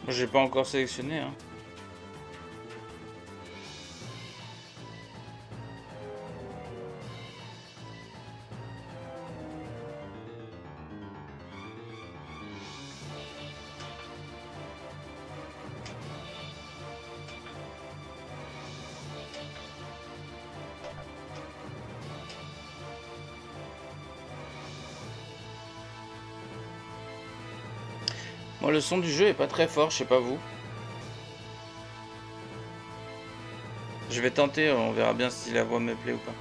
Moi, j'ai pas encore sélectionné, hein. Moi, le son du jeu est pas très fort, je sais pas vous. Je vais tenter, on verra bien si la voix me plaît ou pas.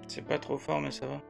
C'est pas trop fort, mais ça va.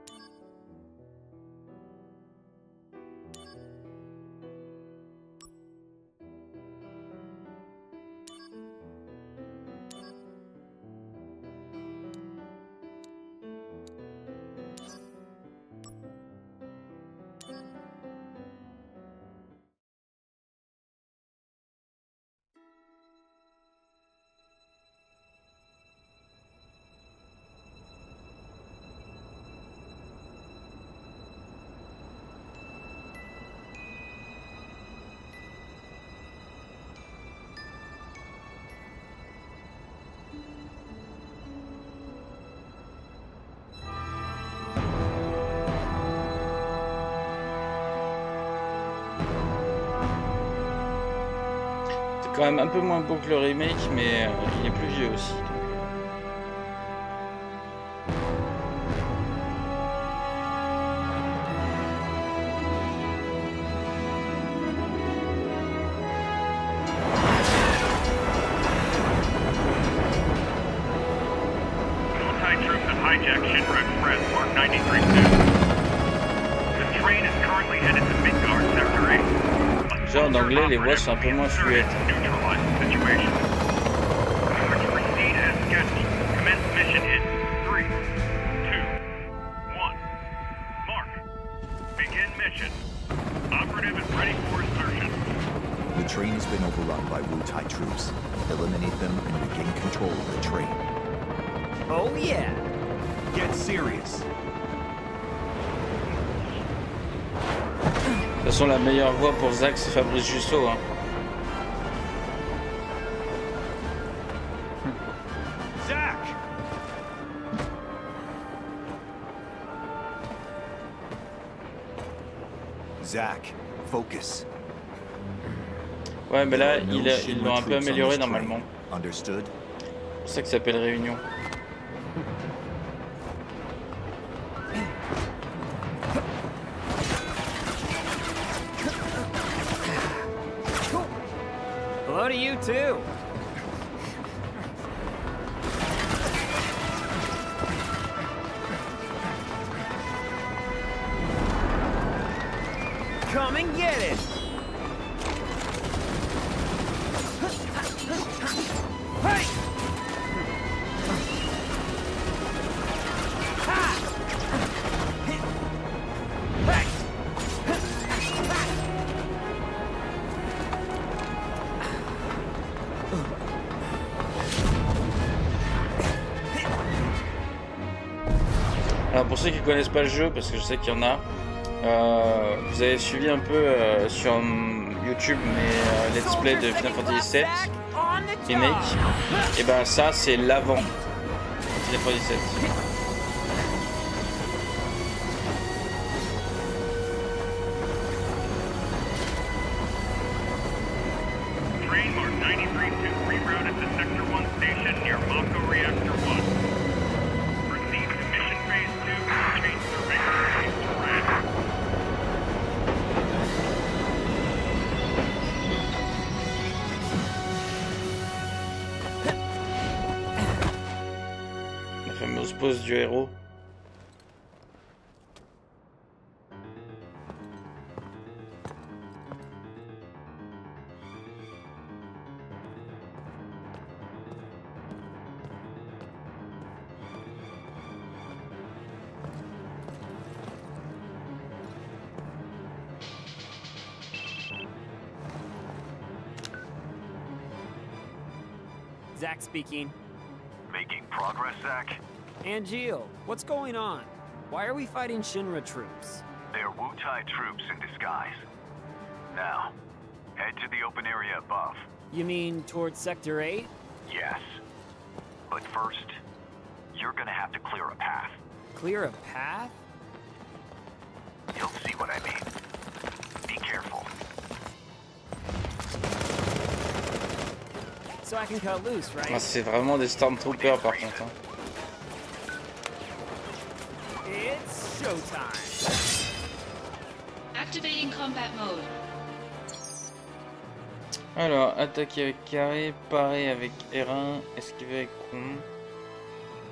C'est quand même un peu moins beau que le remake, mais il est plus vieux aussi. Déjà en anglais, les voix sont un peu moins fluettes. The train has been overrun by Wu-Tai troops. Eliminate them and regain control of the train. Oh yeah! Get serious. De toute façon, la meilleure voix pour Zack, c'est Fabrice Jusso, hein. Zack! Zack, focus. Ouais, mais là, ils l'ont un peu amélioré normalement. Understood? C'est pour ça que ça s'appelle Réunion. Hello to you too. Come and get it. Hey! Ha! Hey! Alors pour ceux qui connaissent pas le jeu, parce que je sais qu'il y en a, vous avez suivi un peu sur YouTube mes let's play de Final Fantasy VII Remake, et ben ça c'est l'avant Final Fantasy VII. Pose du héros. Zach speaking. Making progress, Zach? Angeal, what's going on? Why are we fighting Shinra troops? They're Wu-Tai troops in disguise. Now, head to the open area above. You mean towards Sector 8? Yes. But first, you're gonna have to clear a path. Clear a path? You'll see what I mean. Be careful. So I can cut loose, right? Ah, c'est vraiment des Stormtroopers par contre. Hein. It's showtime. Activating combat mode. Alors, attaquer avec carré, parer avec R1, esquiver avec rond.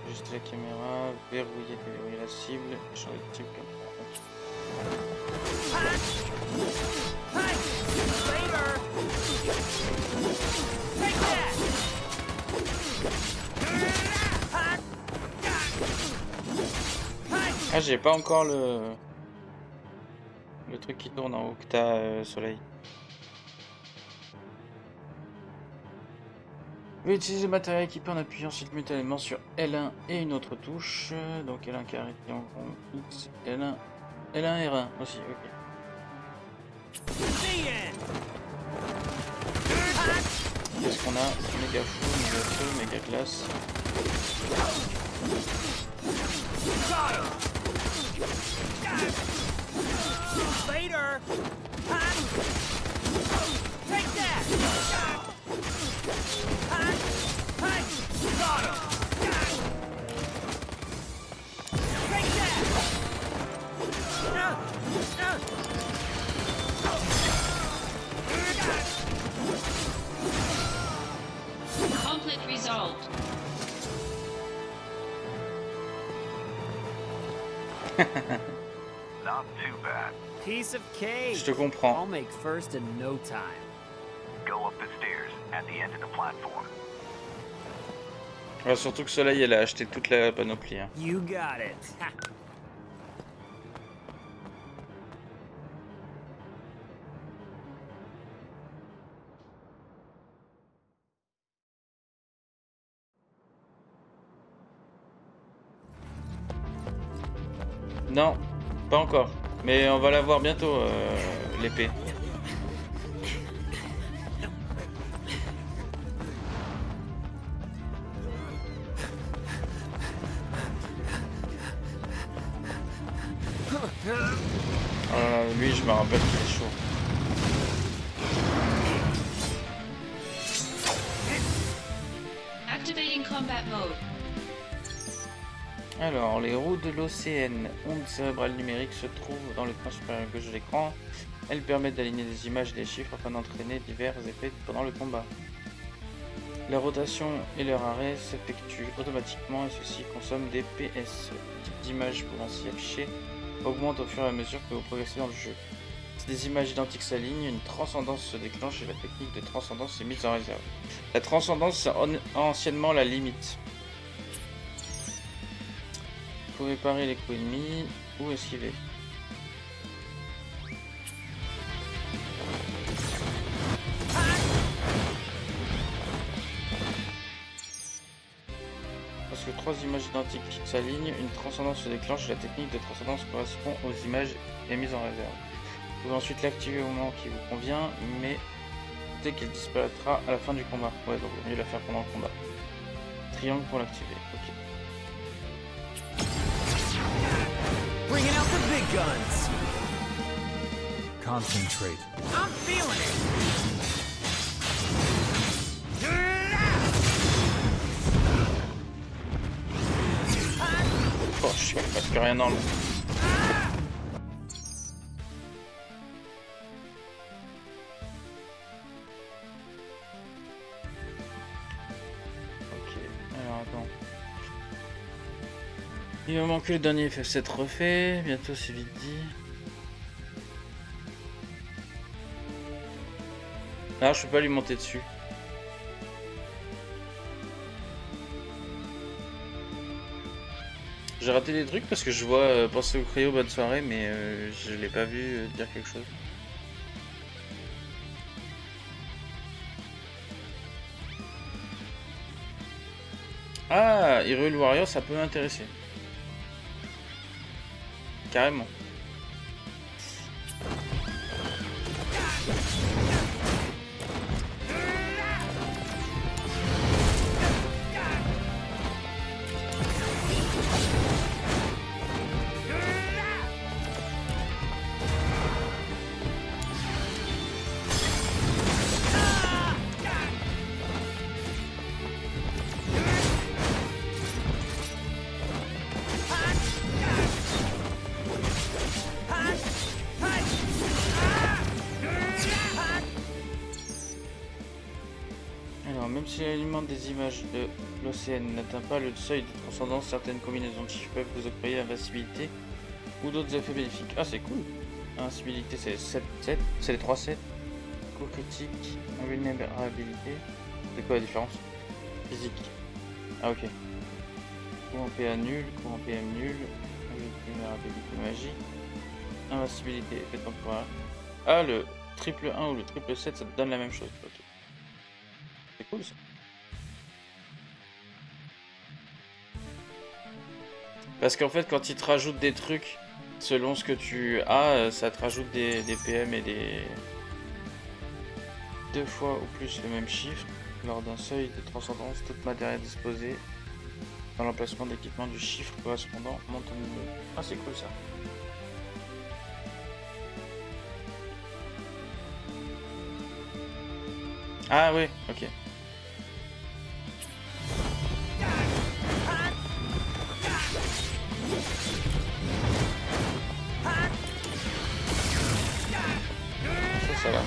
Ajuster la caméra, verrouiller, déverrouiller la cible, changer de type comme Ah, j'ai pas encore le truc qui tourne en haut que t'as, Soleil. Vous pouvez utiliser le matériel équipé en appuyant simultanément sur L1 et une autre touche. Donc L1 carré, triangle, X, L1, L1 R1 aussi, ok. Qu'est-ce qu'on a? Méga fou, méga glace. Later. Take that. Got him. Take that. Conflict resolved. Not too bad. Piece of cake. Je te comprends. I'll make first in no time. Go up the stairs at the end of the platform. Ouais, surtout que Soleil, elle a acheté toute la panoplie. Hein. You got it. Ha. Non, pas encore. Mais on va la voir bientôt, l'épée. Lui, je me rappelle qu'il est chaud. Activating combat mode. Alors, les roues de l'OCN, onde cérébrale numérique, se trouvent dans le coin supérieur gauche de l'écran. Elles permettent d'aligner des images et des chiffres afin d'entraîner divers effets pendant le combat. La rotation et leur arrêt s'effectuent automatiquement et ceci consomme des PS. Le type d'image pouvant s'y afficher augmente au fur et à mesure que vous progressez dans le jeu. Si des images identiques s'alignent, une transcendance se déclenche et la technique de transcendance est mise en réserve. La transcendance, c'est anciennement la limite. Vous pouvez parer les coups ennemis ou esquiver. Lorsque trois images identiques s'alignent, une transcendance se déclenche et la technique de transcendance correspond aux images et mise en réserve. Vous pouvez ensuite l'activer au moment qui vous convient, mais dès qu'elle disparaîtra à la fin du combat. Ouais, donc il vaut mieux la faire pendant le combat. Triangle pour l'activer, ok. Bringing out the big guns. Concentrate. I'm feeling it. Oh, je suis presque rien dans le... Ok, alors attends. Il va manquer le dernier FF7 refait, bientôt c'est vite dit. Ah, je peux pas lui monter dessus. J'ai raté des trucs parce que je vois penser au cryo bonne soirée, mais je l'ai pas vu dire quelque chose. Ah, Hyrule Warrior, ça peut m'intéresser. Carrément. Même si l'alignement des images de l'océan n'atteint pas le seuil de transcendance, certaines combinaisons de chiffres peuvent vous octroyer invincibilité ou d'autres effets bénéfiques. Ah, c'est cool. Invincibilité, c'est 7, c'est les 3-7. Coup critique, invulnérabilité. C'est quoi la différence? Physique. Ah, ok. Coup en PA nul, coup en PM nul. Invulnérabilité magie. Invincibilité, effet temporaire. Ah, le triple 1 ou le triple 7, ça te donne la même chose. Ok. C'est cool ça. Parce qu'en fait quand ils te rajoutent des trucs selon ce que tu as, ça te rajoute des PM et des... 2 fois ou plus le même chiffre lors d'un seuil de transcendance, toute matériel disposé dans l'emplacement d'équipement du chiffre correspondant monte en niveau. Ah, c'est cool ça. Ah oui, ok. Ça va.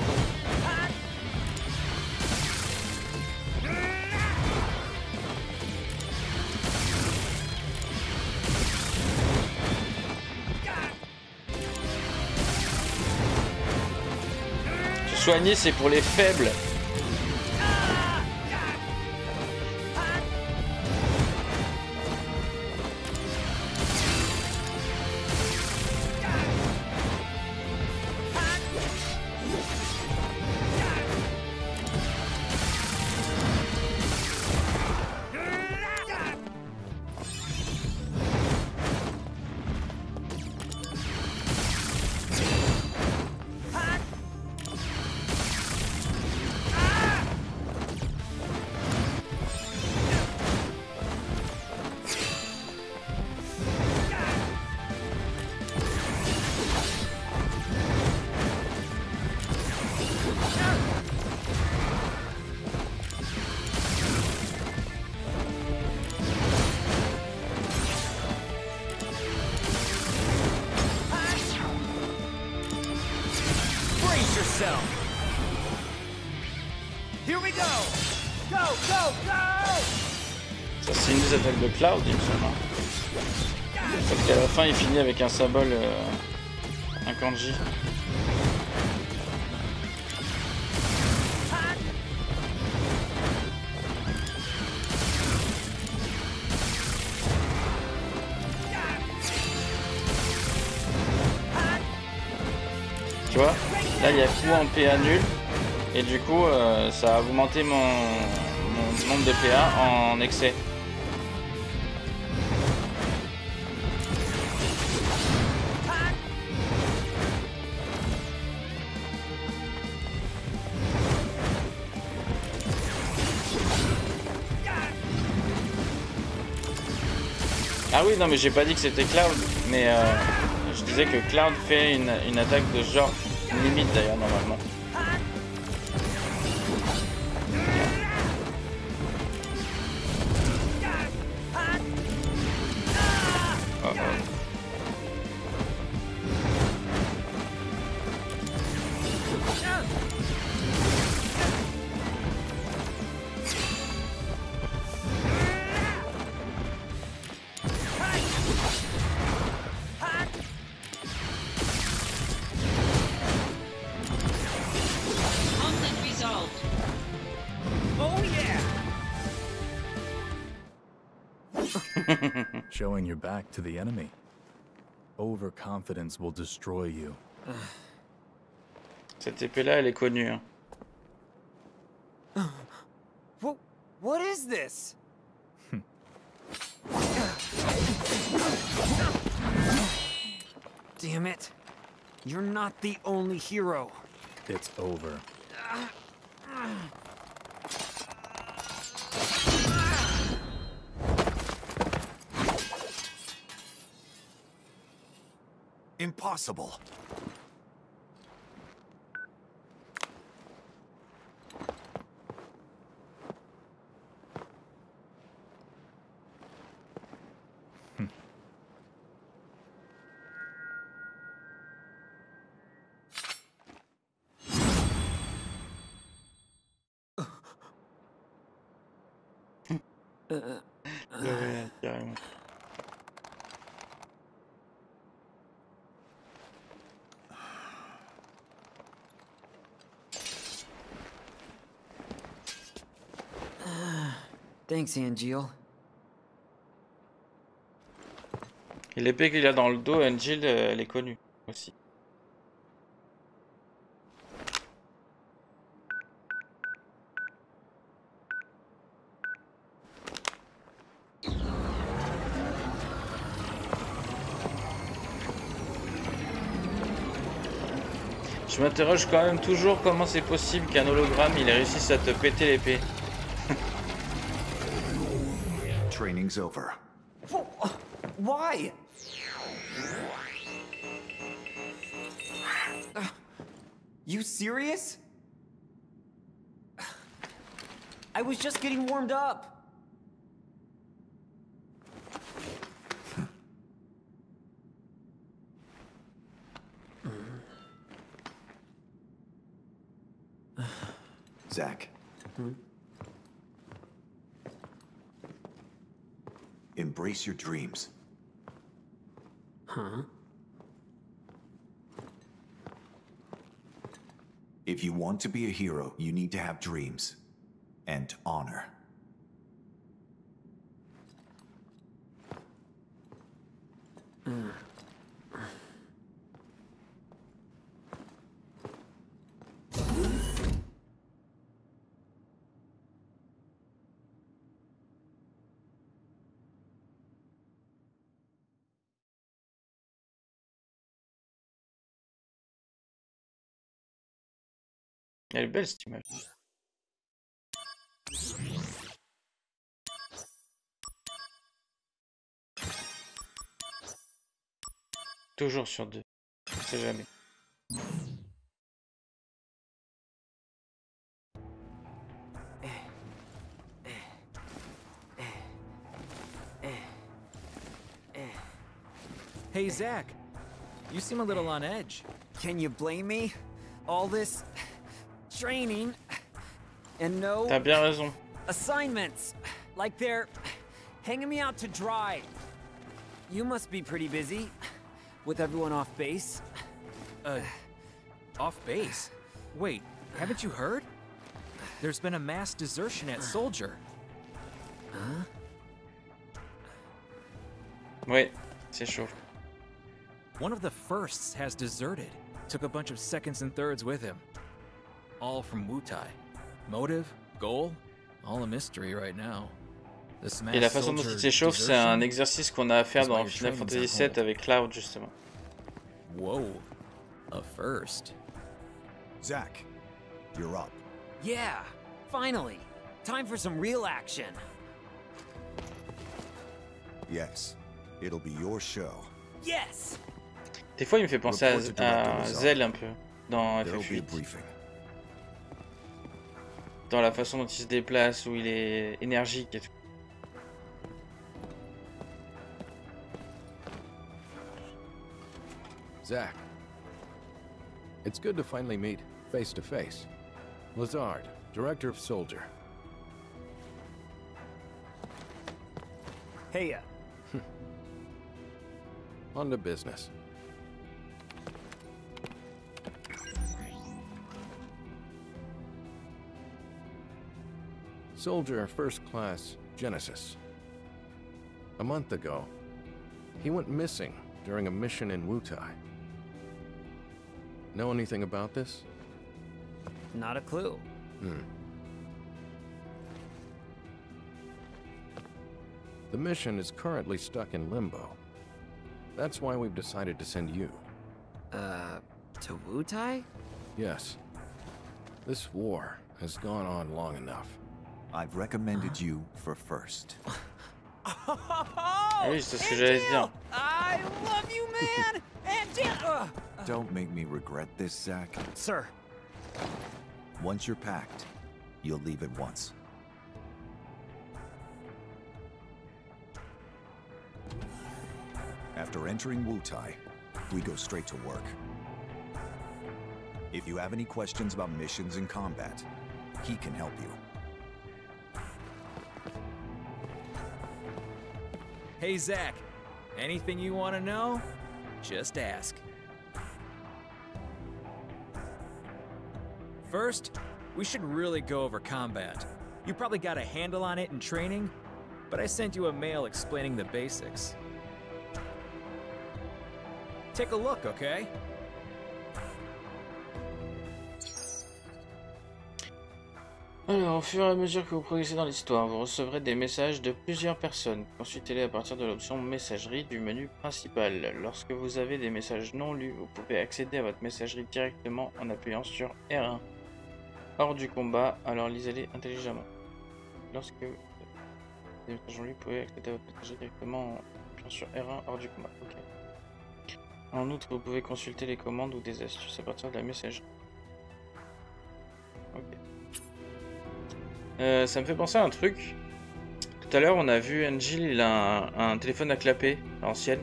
Se soigner, c'est pour les faibles. Ça c'est une des attaques de Cloud, il me semble. Parce qu'à la fin il finit avec un symbole, un kanji. Tu vois, là il y a coup en PA nul et du coup ça a augmenté mon nombre de PA en excès. Ah oui, non mais j'ai pas dit que c'était Cloud, mais je disais que Cloud fait une attaque de ce genre, une limite d'ailleurs normalement. Oh oh. Showing your back to the enemy. Overconfidence will destroy you. Cette épée-là, elle est connue. Hein. What is this? Damn it. You're not the only hero. It's over. Impossible. Ouais, carrément. Thanks, Angeal. Et l'épée qu'il a dans le dos, Angel, elle est connue aussi. Je m'interroge quand même toujours comment c'est possible qu'un hologramme il réussisse à te péter l'épée. Training's over. Why? You serious? I was just getting warmed up. Zach. Embrace your dreams. Huh? If you want to be a hero, you need to have dreams. And honor. Elle est belle cette image. Toujours sur deux. On sait jamais. Hey, Zach. You seem a little on edge. Can you blame me? All this training and T'as no bien raison. assignments. Like they're hanging me out to dry. You must be pretty busy with everyone off base. Off base? Wait, haven't you heard? There's been a mass desertion at Soldier. Ouais, c'est chaud. One of the firsts has deserted. Took a bunch of seconds and thirds with him. All from Wutai. Motive, goal, all a mystery right now. This Et la mass façon dont soldier il s'échauffe, c'est un desertion? exercice qu'on a à faire That's why dans your Final training's Fantasy on VII hold. avec Cloud justement. Whoa, a first. Zach, you're up. Yeah, finally. Time for some real action. Yes, it'll be your show. Yes! Des fois, il me fait penser à Zell un peu dans There'll be a FF8. briefing. Dans la façon dont il se déplace, où il est énergique et tout. Zach, it's good to finally meet face to face. Lazard, director of Soldier. Hey, On to business. Soldier First Class Genesis. A month ago, he went missing during a mission in Wutai. Know anything about this? not a clue. The mission is currently stuck in limbo. That's why we've decided to send you. To Wutai? Yes. This war has gone on long enough. I've recommended you for first. Oui, c'est ce que j'allais dire. I love you, man! And Don't make me regret this, Zach. Sir. Once you're packed, you'll leave at once. After entering Wutai, we go straight to work. If you have any questions about missions and combat, he can help you. Hey, Zach. Anything you want to know? Just ask. First, we should really go over combat. You probably got a handle on it in training, but I sent you a mail explaining the basics. Take a look, okay? Alors, au fur et à mesure que vous progressez dans l'histoire, vous recevrez des messages de plusieurs personnes. Consultez-les à partir de l'option messagerie du menu principal. Lorsque vous avez des messages non lus, vous pouvez accéder à votre messagerie directement en appuyant sur R1. Hors du combat, alors lisez-les intelligemment. Lorsque vous avez des messages non lus, vous pouvez accéder à votre messagerie directement en appuyant sur R1 hors du combat. Ok. En outre, vous pouvez consulter les commandes ou des astuces à partir de la messagerie. Ok. Ça me fait penser à un truc. Tout à l'heure, on a vu Angel, il a un téléphone à clapper à l'ancienne.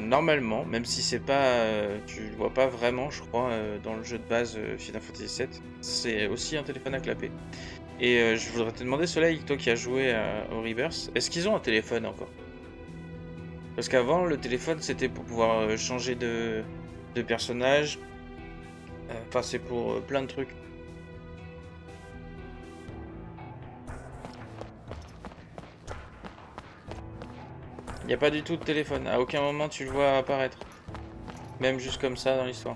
Normalement, même si c'est pas, tu le vois pas vraiment, je crois, dans le jeu de base Final Fantasy VII, c'est aussi un téléphone à clapper. Et je voudrais te demander, Soleil, toi qui as joué au Reverse, est-ce qu'ils ont un téléphone encore? Parce qu'avant, le téléphone, c'était pour pouvoir changer de personnage. Enfin, c'est pour plein de trucs. Il n'y a pas du tout de téléphone. À aucun moment, tu le vois apparaître. Même juste comme ça dans l'histoire.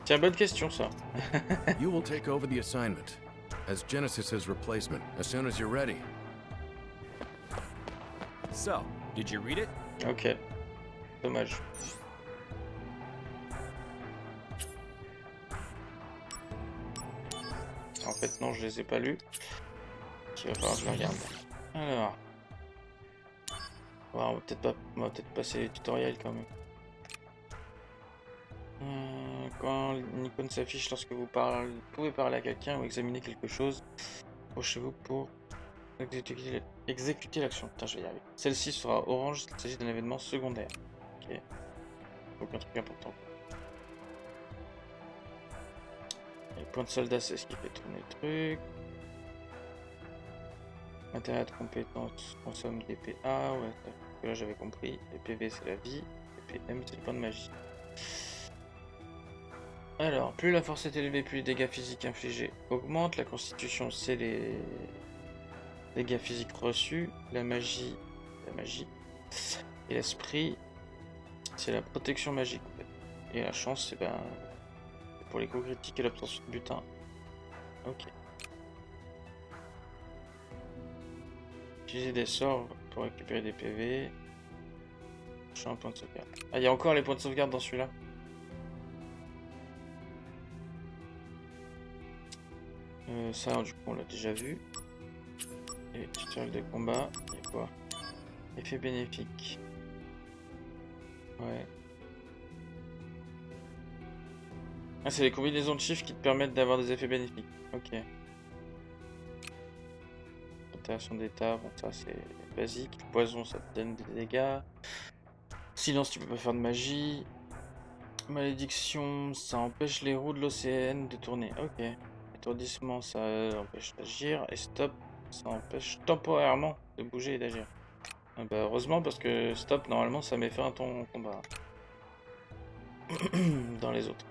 Tiens, bonne question, ça. You will take over the assignment as Genesis's replacement as soon as you're ready. So, did you read it? Ok. Dommage. En fait, non, je les ai pas lus. Il va falloir que je les regarde. Alors. Ouais, on va peut-être passer les tutoriels quand même. Quand l'icône s'affiche lorsque vous pouvez parler à quelqu'un ou examiner quelque chose, approchez-vous pour exécuter l'action. Putain, je vais y arriver. Celle-ci sera orange s'il s'agit d'un événement secondaire. Ok. Aucun truc important. Les points de soldat, c'est ce qui fait tourner le truc. Intérêt de compétences consomme des PA. Ouais, là j'avais compris. Les PV, c'est la vie. Les PM, c'est le point de magie. Alors, plus la force est élevée, plus les dégâts physiques infligés augmentent. La constitution, c'est les dégâts physiques reçus. La magie. Et l'esprit, c'est la protection magique. En fait. Et la chance, c'est pour les coups critiques et l'obtention de butin. Ok. Utiliser des sorts pour récupérer des PV. Je suis un point de sauvegarde. Ah, il y a encore les points de sauvegarde dans celui-là. Ça, du coup, on l'a déjà vu. Et tutoriel de combat. Il y a quoi? Effet bénéfique. Ouais. Ah, c'est les combinaisons de chiffres qui te permettent d'avoir des effets bénéfiques. Ok. Altération d'état, bon ça c'est basique. Poison, ça te donne des dégâts. Silence, tu peux pas faire de magie. Malédiction, ça empêche les roues de l'océan de tourner. Ok. Étourdissement, ça empêche d'agir. Et stop, ça empêche temporairement de bouger et d'agir. Ah bah heureusement parce que stop, normalement ça met fin à ton combat. Dans les autres.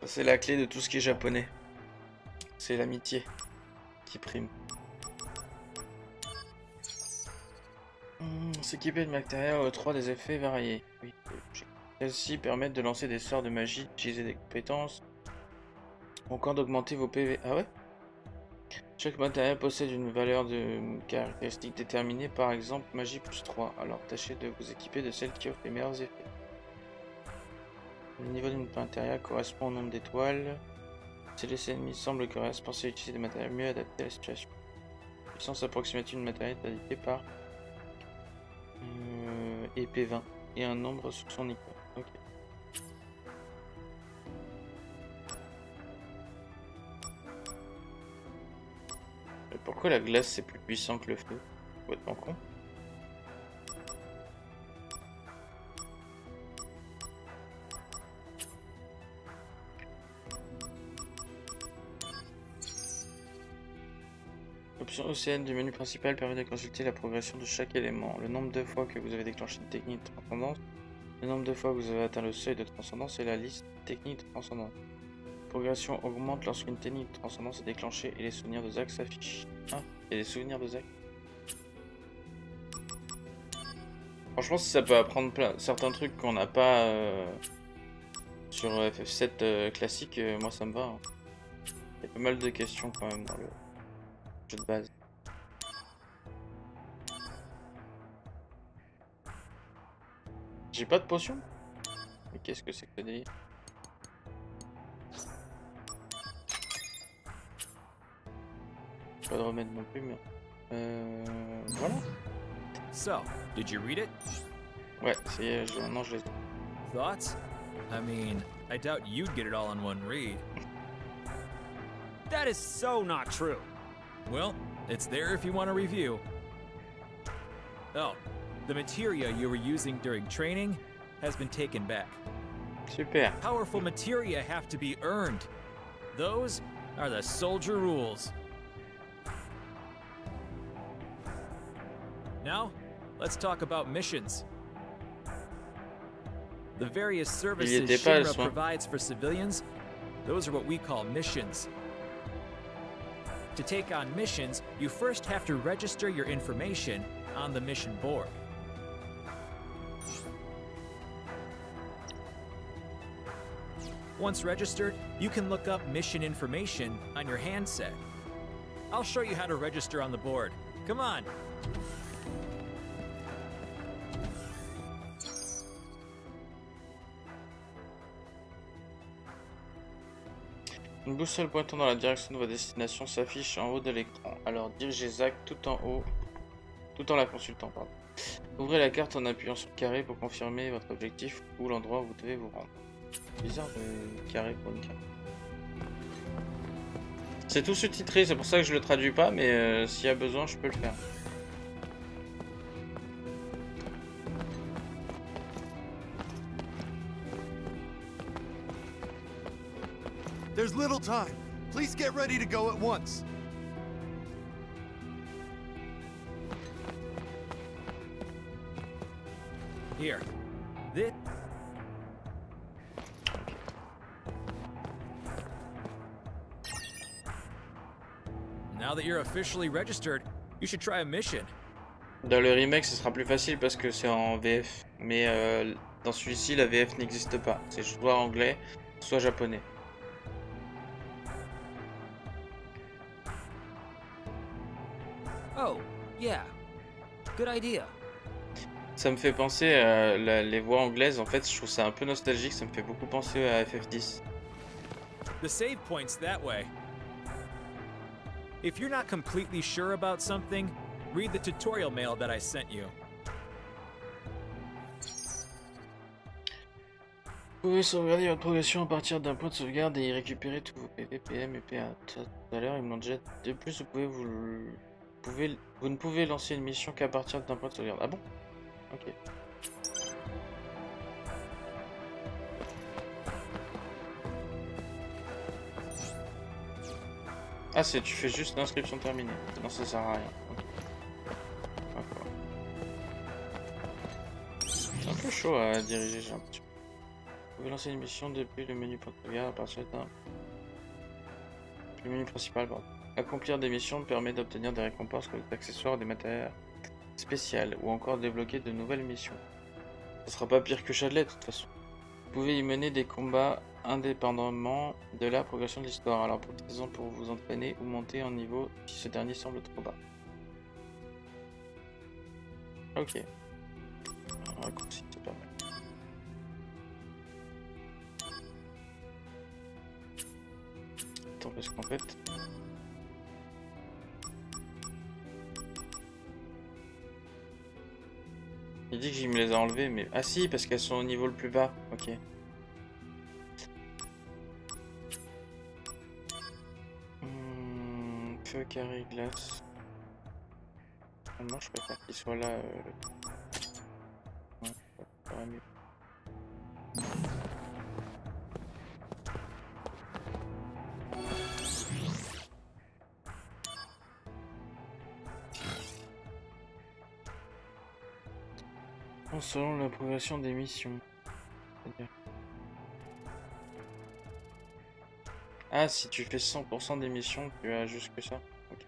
C'est la clé de tout ce qui est japonais. C'est l'amitié qui prime. S'équiper de matériel octroie des effets variés. Oui. Celles-ci permettent de lancer des sorts de magie, d'utiliser des compétences, ou encore d'augmenter vos PV. Ah ouais? Chaque matériel possède une valeur de caractéristique déterminée, par exemple magie plus 3. Alors tâchez de vous équiper de celle qui offre les meilleurs effets. Le niveau du matériel correspond au nombre d'étoiles. Si les ennemis semblent corrects, pensez à utiliser des matériels mieux adaptés à la situation. La puissance approximative du matériel est indiquée par épée 20 et un nombre sur son icône. Ok. Et pourquoi la glace c'est plus puissant que le feu? Complètement con. L'option OCN du menu principal permet de consulter la progression de chaque élément, le nombre de fois que vous avez déclenché une technique de transcendance, le nombre de fois que vous avez atteint le seuil de transcendance et la liste des techniques de transcendance. La progression augmente lorsqu'une technique de transcendance est déclenchée et les souvenirs de Zack s'affichent. Ah, il y a des souvenirs de Zack. Franchement, si ça peut apprendre certains trucs qu'on n'a pas sur FF7 classique, moi ça me va. Hein. Il y a pas mal de questions quand même dans le jeu de base. J'ai pas de potion? Mais qu'est-ce que c'est que ce délire? Pas de remède non plus, mais... voilà. So, did you read it? Ouais, ça y est, maintenant je les ai. Thoughts? I mean, I doubt you'd get it all in one read. That is so not true. Well, it's there if you want to review. Oh, the materia you were using during training has been taken back. Super. Powerful materia have to be earned. Those are the soldier rules. Now, let's talk about missions. The various services Shinra provides for civilians, those are what we call missions. To take on missions, you first have to register your information on the mission board. Once registered, you can look up mission information on your handset. I'll show you how to register on the board. Come on! Une boussole pointant dans la direction de votre destination s'affiche en haut de l'écran. Alors dirigez Zack tout en la consultant. Pardon. Ouvrez la carte en appuyant sur le carré pour confirmer votre objectif ou l'endroit où vous devez vous rendre. Bizarre de carré pour une carte. C'est tout sous-titré, c'est pour ça que je le traduis pas, mais s'il y a besoin, je peux le faire. There's little time. Please get ready to go at once. Here. This. Now that you're officially registered, you should try a mission. Dans le remake, ce sera plus facile parce que c'est en VF. Mais dans celui-ci, la VF n'existe pas. C'est soit anglais, soit japonais. Oh, yeah. Good idea. Ça me fait penser les voix anglaises, en fait, je trouve ça un peu nostalgique, ça me fait beaucoup penser à FF10. The save point's that way. If you're not completely sure about something, read the tutorial mail that I sent you. Vous pouvez sauvegarder votre progression à partir d'un point de sauvegarde et y récupérer tous vos PV, PM et PA. Tout à l'heure, ils me l'ont déjà. De plus, vous ne pouvez lancer une mission qu'à partir d'un point de sauvegarde. Ah bon? Ok. Ah, tu fais juste l'inscription terminée. Non, ça sert à rien. Okay. D'accord. C'est un peu chaud à diriger, j'ai l'impression. Vous pouvez lancer une mission depuis le menu point de sauvegarde à partir d'un. Le menu principal, pardon. Accomplir des missions permet d'obtenir des récompenses comme des accessoires, des matériels spéciales ou encore débloquer de nouvelles missions. Ce sera pas pire que Chadley de toute façon. Vous pouvez y mener des combats indépendamment de la progression de l'histoire. Alors profitez-en pour vous entraîner ou monter en niveau si ce dernier semble trop bas. Ok. Un raccourci, c'est pas mal. Attends, parce qu'en fait... Il dit que je me les a enlevées, mais... Ah si, parce qu'elles sont au niveau le plus bas. Ok. Feu, carré, glace... Non, je préfère qu'il soit là. Ouais, ça va mieux. Selon la progression des missions. Ah, si tu fais 100% des missions, tu as juste que ça. Ok.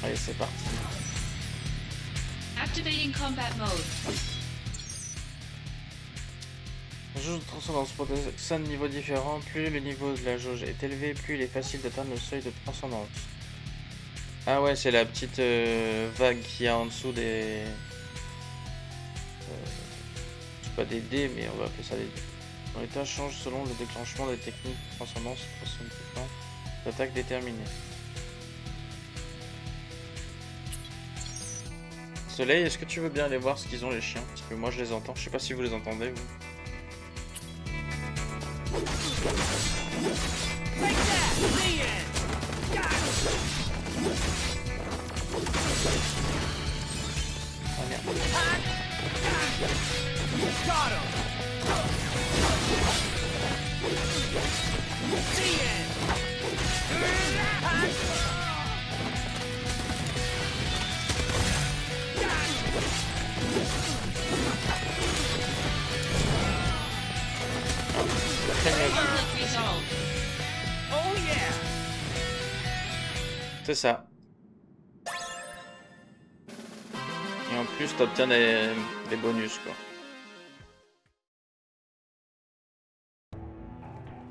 Allez, c'est parti. Activating combat mode. La jauge de transcendance possède 5 niveaux différents. Plus le niveau de la jauge est élevé, plus il est facile d'atteindre le seuil de transcendance. Ah ouais, c'est la petite vague qu'il y a en dessous des... c'est pas des dés, mais on va appeler ça des dés. Ton état change selon le déclenchement des techniques de transcendance. D'attaque déterminée. Soleil, est-ce que tu veux bien aller voir ce qu'ils ont les chiens? Parce que moi je les entends. Je sais pas si vous les entendez, vous. Ah merde. Conflict resolved. Oh yeah! C'est ça. Et en plus, t'obtiens des bonus, quoi.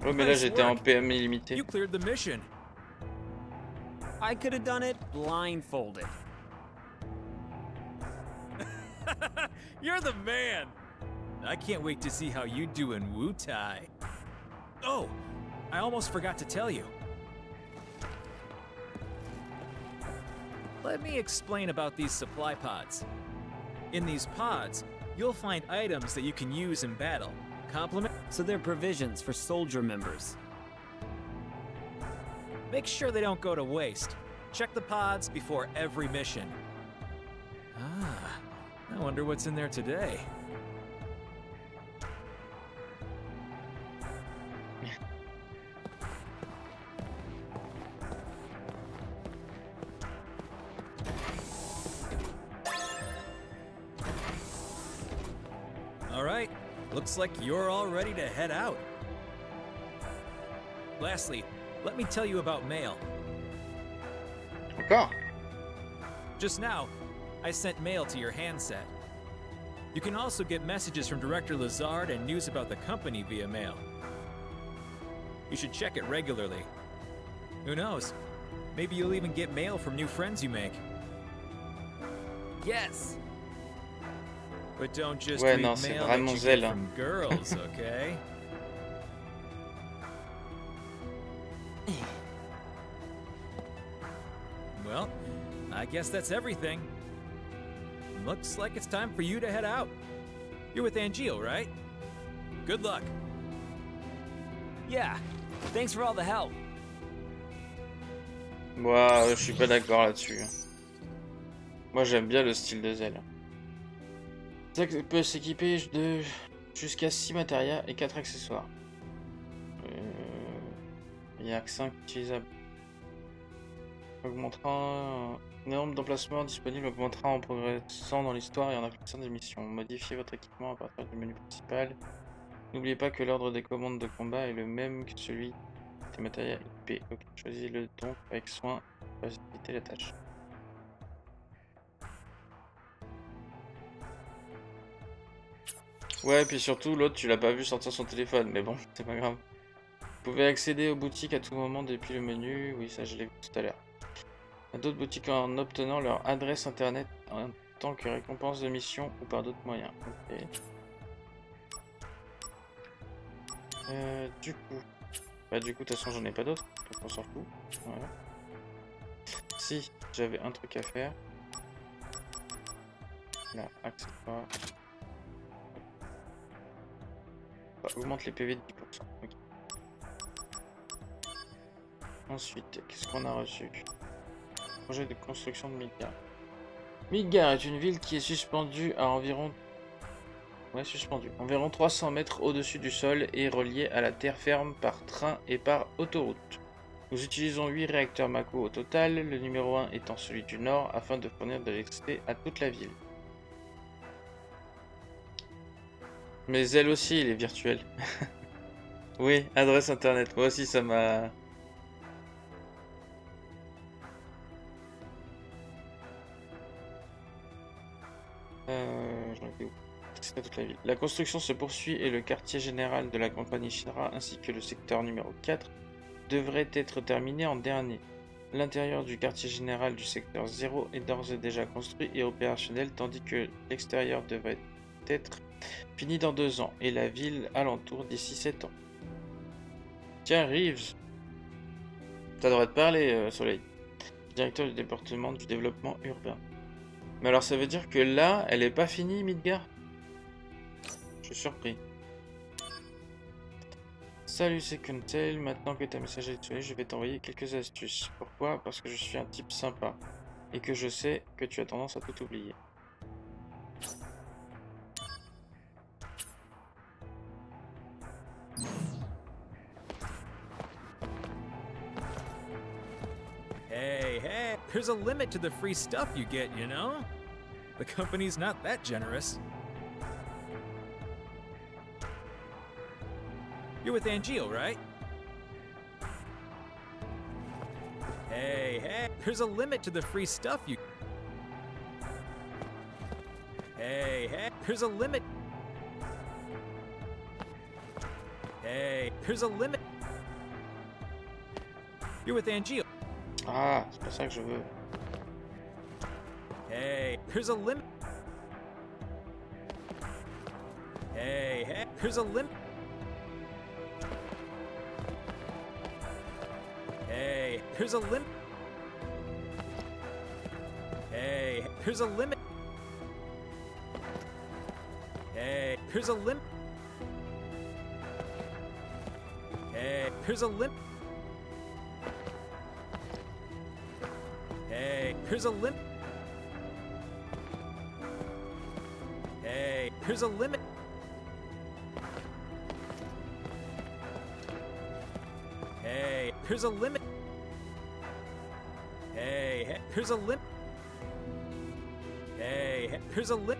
Oh, mais là, j'étais en PM illimité. You cleared the mission. I could have done it blindfolded. You're the man. I can't wait to see how you do in Wutai. Oh, I almost forgot to tell you. Let me explain about these supply pods. In these pods, you'll find items that you can use in battle. Complement. So they're provisions for soldier members. Make sure they don't go to waste. Check the pods before every mission. Ah, I wonder what's in there today. All right, looks like you're all ready to head out. Lastly, let me tell you about mail. Encore? Just now, I sent mail to your handset. You can also get messages from Director Lazard and news about the company via mail. You should check it regularly. Who knows? Maybe you'll even get mail from new friends you make. Yes! But don't just Ouais, read non, c'est mail that vraiment you zèle, get hein. from girls, okay? Well, I guess that's everything. Looks like it's time for you to head out. You're with Angel, right? Good luck. Yeah. Thanks for all the help. Moi, je suis pas d'accord là-dessus. Moi, j'aime bien le style de Zell. Zell peut s'équiper de jusqu'à 6 matérias et 4 accessoires. Il n'y a que 5 utilisables. Augmentera un nombre d'emplacements disponibles augmentera en progressant dans l'histoire et en accomplissant des missions. Modifiez votre équipement à partir du menu principal. N'oubliez pas que l'ordre des commandes de combat est le même que celui des matériels IP. Ok, choisis-le donc avec soin pour faciliter la tâche. Ouais, puis surtout, l'autre, tu l'as pas vu sortir son téléphone, mais bon, c'est pas grave. Vous pouvez accéder aux boutiques à tout moment depuis le menu. Oui, ça, je l'ai vu tout à l'heure. À d'autres boutiques en obtenant leur adresse internet en tant que récompense de mission ou par d'autres moyens. Ok. Du coup... Bah du coup, de toute façon, j'en ai pas d'autres, donc on s'en fout. Voilà. Si, j'avais un truc à faire. Là, accessoire. Bah, augmente les PV de 10%. Ok. Ensuite, qu'est-ce qu'on a reçu? Projet de construction de Midgar. Midgar est une ville qui est suspendue à environ... Ouais, suspendue. Environ 300 mètres au-dessus du sol et reliée à la terre ferme par train et par autoroute. Nous utilisons 8 réacteurs Mako au total, le numéro 1 étant celui du nord, afin de fournir de l'électricité à toute la ville. Mais elle aussi, il est virtuel. Oui, adresse internet. Moi aussi, ça m'a... J'en étais où? C'est à toute la ville. La construction se poursuit et le quartier général de la compagnie Shinra ainsi que le secteur numéro 4 devrait être terminé en dernier. L'intérieur du quartier général du secteur 0 est d'ores et déjà construit et opérationnel tandis que l'extérieur devrait être fini dans 2 ans et la ville alentour d'ici 7 ans. Tiens, Reeves, ça devrait te parler, Soleil. Directeur du département du développement urbain. Mais alors ça veut dire que là, elle est pas finie, Midgar? Je suis surpris. Salut, c'est Kuntel. Maintenant que ta messagerie est tuée, je vais t'envoyer quelques astuces. Pourquoi? Parce que je suis un type sympa. Et que je sais que tu as tendance à tout oublier. Hey, hey, there's a limit to the free stuff you get, you know? The company's not that generous. You're with Angio, right? Hey, hey, there's a limit to the free stuff you... Hey, hey, there's a limit... Hey, there's a limit... You're with Angio. Ah, c'est pas ça que je veux. Hey, there's a limit... Hey, hey, there's a limit... Hey, there's a limit... Hey, there's a limit... Hey, there's a limit... Hey, there's a limit... Hey, there's a limit... Hey, there's a limit... Hey, there's a limit... Hey, hey, there's a limit... Hey, hey, there's a limit...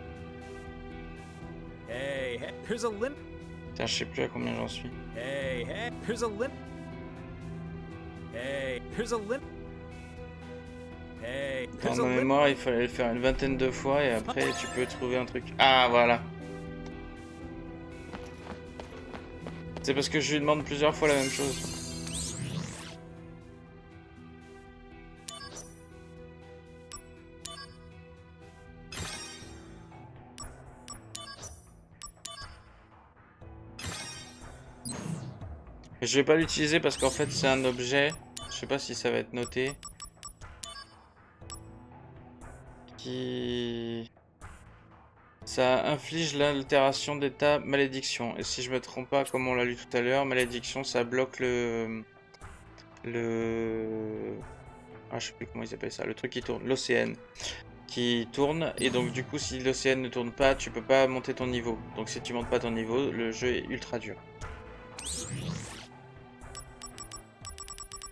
Hey, hey, there's a limit... Putain, je sais plus à combien j'en suis. Hey, hey, there's a limit... Hey, there's a limit... Hey, Dans there's a ma limit... mémoire, il fallait le faire une vingtaine de fois et après tu peux trouver un truc. Ah, voilà. C'est parce que je lui demande plusieurs fois la même chose. Je vais pas l'utiliser parce qu'en fait c'est un objet, je sais pas si ça va être noté, qui... Ça inflige l'altération d'état malédiction. Et si je me trompe pas, comme on l'a lu tout à l'heure, malédiction ça bloque le... Ah, je sais plus comment ils appellent ça, le truc qui tourne, l'OCN qui tourne, et donc du coup si l'OCN ne tourne pas, tu peux pas monter ton niveau. Donc si tu montes pas ton niveau, le jeu est ultra dur.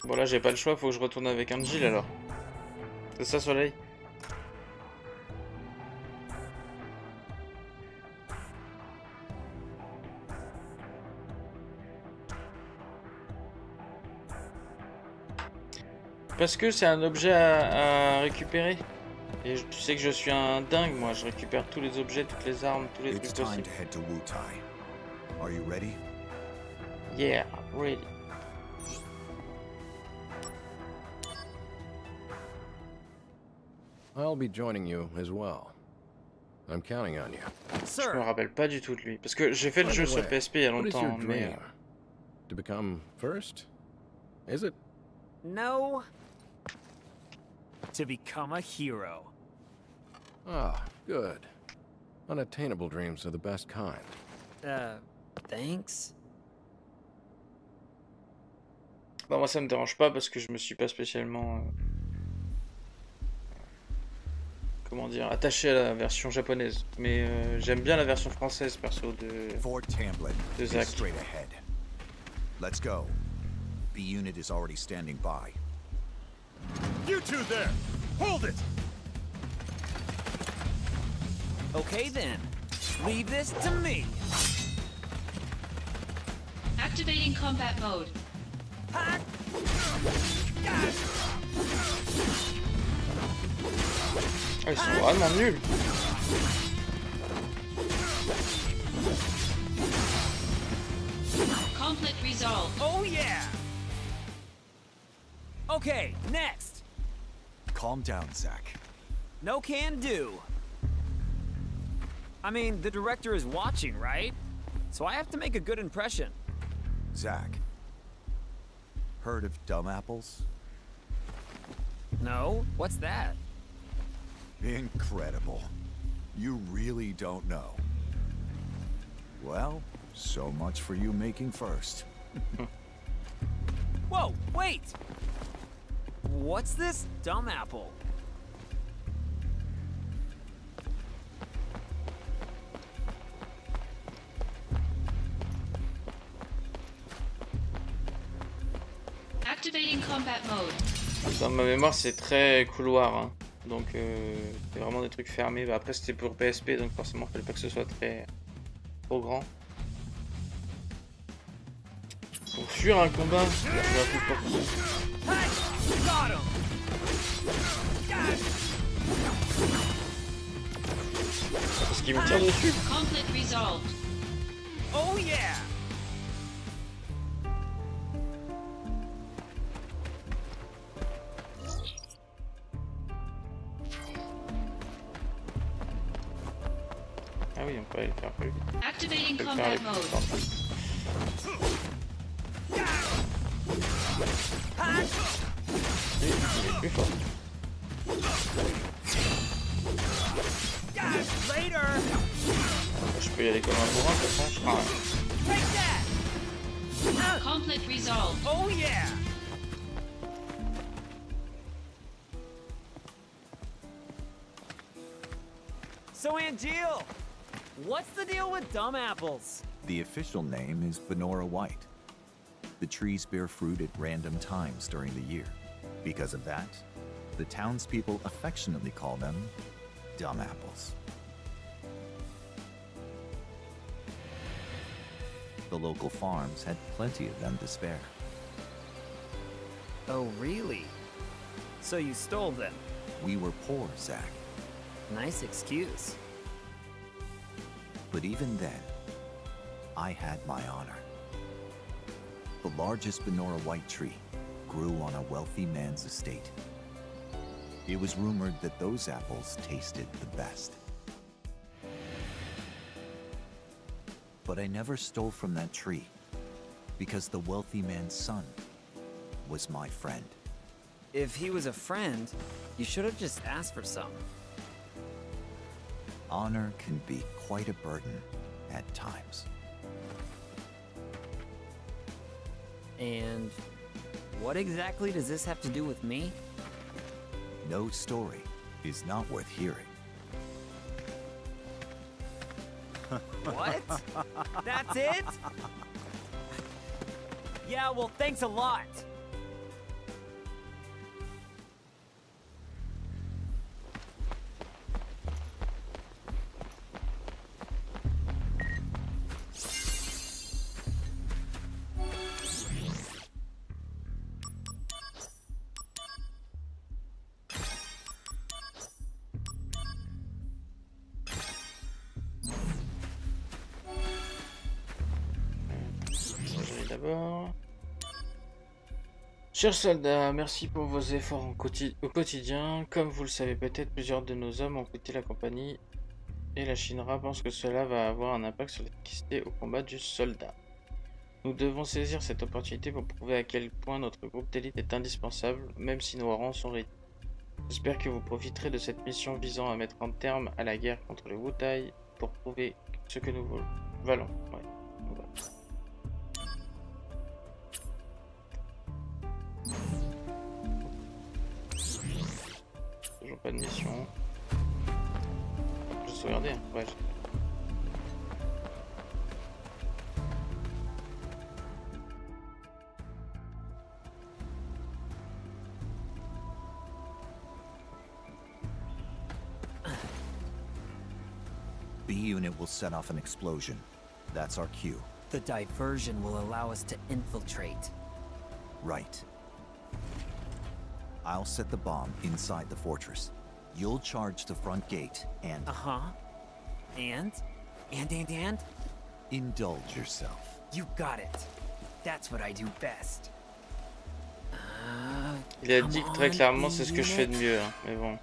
Bon là j'ai pas le choix, faut que je retourne avec Angel alors. C'est ça, Soleil? Parce que c'est un objet à récupérer. Et tu sais que je suis un dingue, moi. Je récupère tous les objets, toutes les armes, tous les It's trucs time possibles. to head to Wutai. Are you ready? Yeah, ready. I'll be joining you as well. I'm counting on you. Je me Sir, rappelle pas du tout de lui. Parce que j'ai fait le By jeu the sur way, PSP il y a what is your longtemps, mais... dream? To become first? Is it? no. To become a hero. Ah, good. Unattainable dreams are the best kind. Thanks? Bah, moi ça me dérange pas parce que je me suis pas spécialement... comment dire, attaché à la version japonaise. Mais j'aime bien la version française perso de... Fort Tamblin de is Zack. straight ahead. Let's go. B unit is already standing by. You two there! Hold it! Okay then. Leave this to me. Activating combat mode. Ah, ils sont vraiment nuls. Conflict resolved. Oh yeah! Okay, next. Calm down, Zack. No can do. I mean, the director is watching, right? So I have to make a good impression. Zack. Heard of dumb apples? No? What's that? Incredible. You really don't know. Well, so much for you making first. Whoa, wait! What's this dumb apple? Activating combat mode. Dans ma mémoire c'est très couloir. Hein. Donc c'est vraiment des trucs fermés. Bah, après c'était pour PSP donc forcément fallait pas que ce soit très... trop grand. Pour fuir un combat, je vois plus pourquoi. Got him! Parce qu'il me tire dessus. Conflict resolved. Oh yeah! Ah oui, on peut aller le faire plus vite. Activating On peut le faire combat aller plus mode. fort. Il est plus fort. Later! Je peux y aller comme un bourrin, de toute façon, je ferai rien. Take that! Conflict resolved. Oh yeah! So Angeal, what's the deal with dumb apples? The official name is Benora White. The trees bear fruit at random times during the year. Because of that, the townspeople affectionately call them dumb apples. The local farms had plenty of them to spare. Oh really? So you stole them? We were poor, Zack. Nice excuse. But even then, I had my honor. The largest Benora white tree grew on a wealthy man's estate. It was rumored that those apples tasted the best. But I never stole from that tree, because the wealthy man's son was my friend. If he was a friend, you should have just asked for some. Honor can be quite a burden at times. And what exactly does this have to do with me? No story is not worth hearing. What? That's it? Yeah, well, thanks a lot. d'abord. Chers soldats, merci pour vos efforts au quotidien. Comme vous le savez peut-être, plusieurs de nos hommes ont quitté la compagnie et la Shinra pense que cela va avoir un impact sur l'efficacité au combat du soldat. Nous devons saisir cette opportunité pour prouver à quel point notre groupe d'élite est indispensable, même si nos rangs sont réduits. J'espère que vous profiterez de cette mission visant à mettre un terme à la guerre contre le Wutai pour prouver ce que nous valons. Ouais. Voilà. Toujours pas de mission. Je vais sauvegarder, hein. Ouais. B unit will set off an explosion. That's our cue. The diversion will allow us to infiltrate. Right. I'll set the bomb inside the fortress. You'll charge the front gate and... Uh-huh. And? And? Indulge yourself. You got it. That's what I do best. Il a dit que très clairement c'est ce que je fais de mieux, hein, mais bon.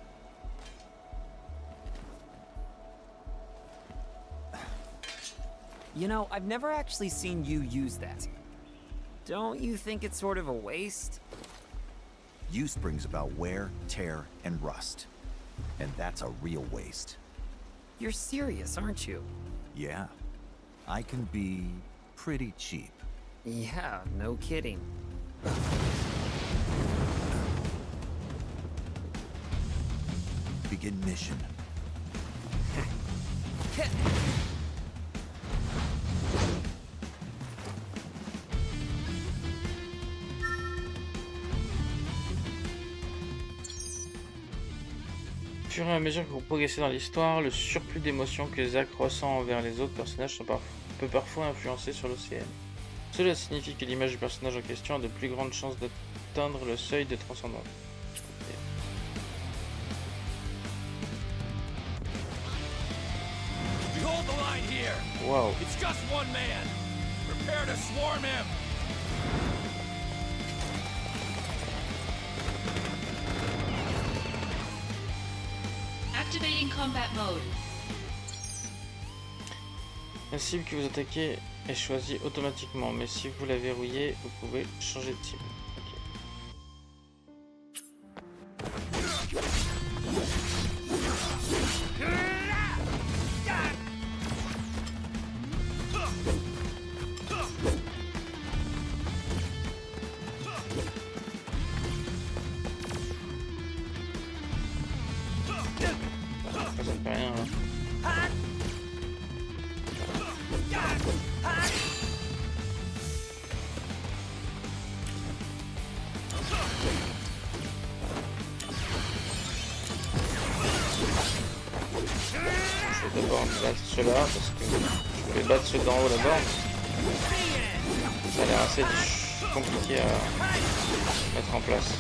You know, I've never actually seen you use that. Don't you think it's sort of a waste? Use brings about wear, tear, and rust. And that's a real waste. You're serious, aren't you? Yeah. I can be pretty cheap. Yeah, no kidding. Begin mission. Au fur et à mesure que vous progressez dans l'histoire, le surplus d'émotions que Zack ressent envers les autres personnages peut parfois influencer sur l'OCM. Cela signifie que l'image du personnage en question a de plus grandes chances d'atteindre le seuil de transcendance. Hold the line here. Wow. It's just one man. Prepare to swarm him. Activating combat mode. La cible que vous attaquez est choisie automatiquement, mais si vous la verrouillez, vous pouvez changer de cible. Ok. Ça fait rien, hein. Je vais d'abord battre ceux-là parce que je vais battre ceux d'en haut d'abord. Ça a l'air assez compliqué à mettre en place.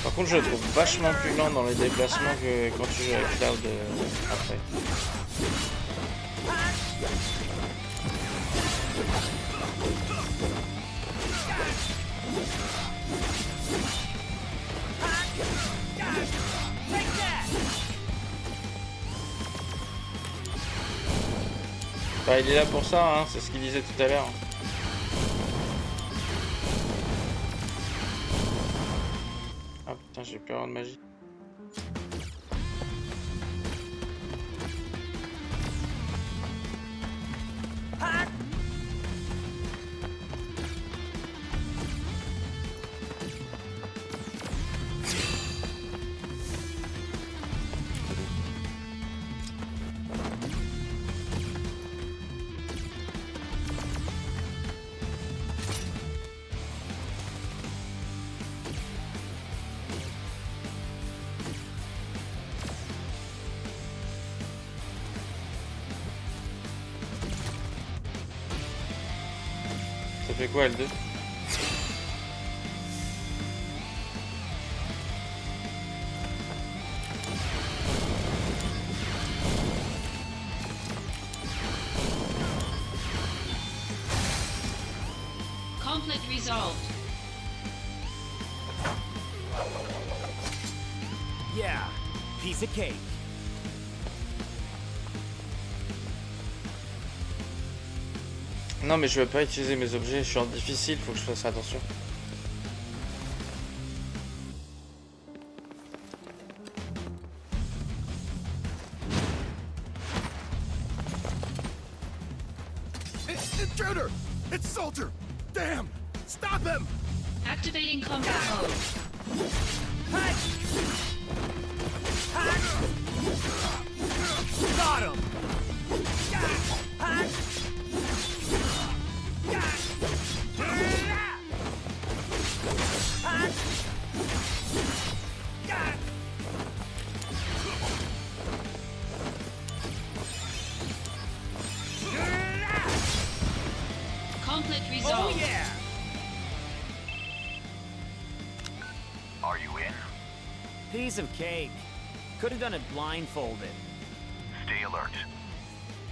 Par contre, je le trouve vachement plus lent dans les déplacements que quand tu joues avec Cloud après. Enfin, il est là pour ça, hein, c'est ce qu'il disait tout à l'heure. Ah putain, j'ai plus rien de magie. Ça fait quoi L2? Conflict resolved. Yeah, piece of cake. Non mais je vais pas utiliser mes objets, je suis en difficile, faut que je fasse attention. Intruder! It's Soldier! Damn! Stop him! Activating combat mode. Got him! Conflict Oh resolved. yeah! Are you in? Piece of cake. Could have done it blindfolded. Stay alert.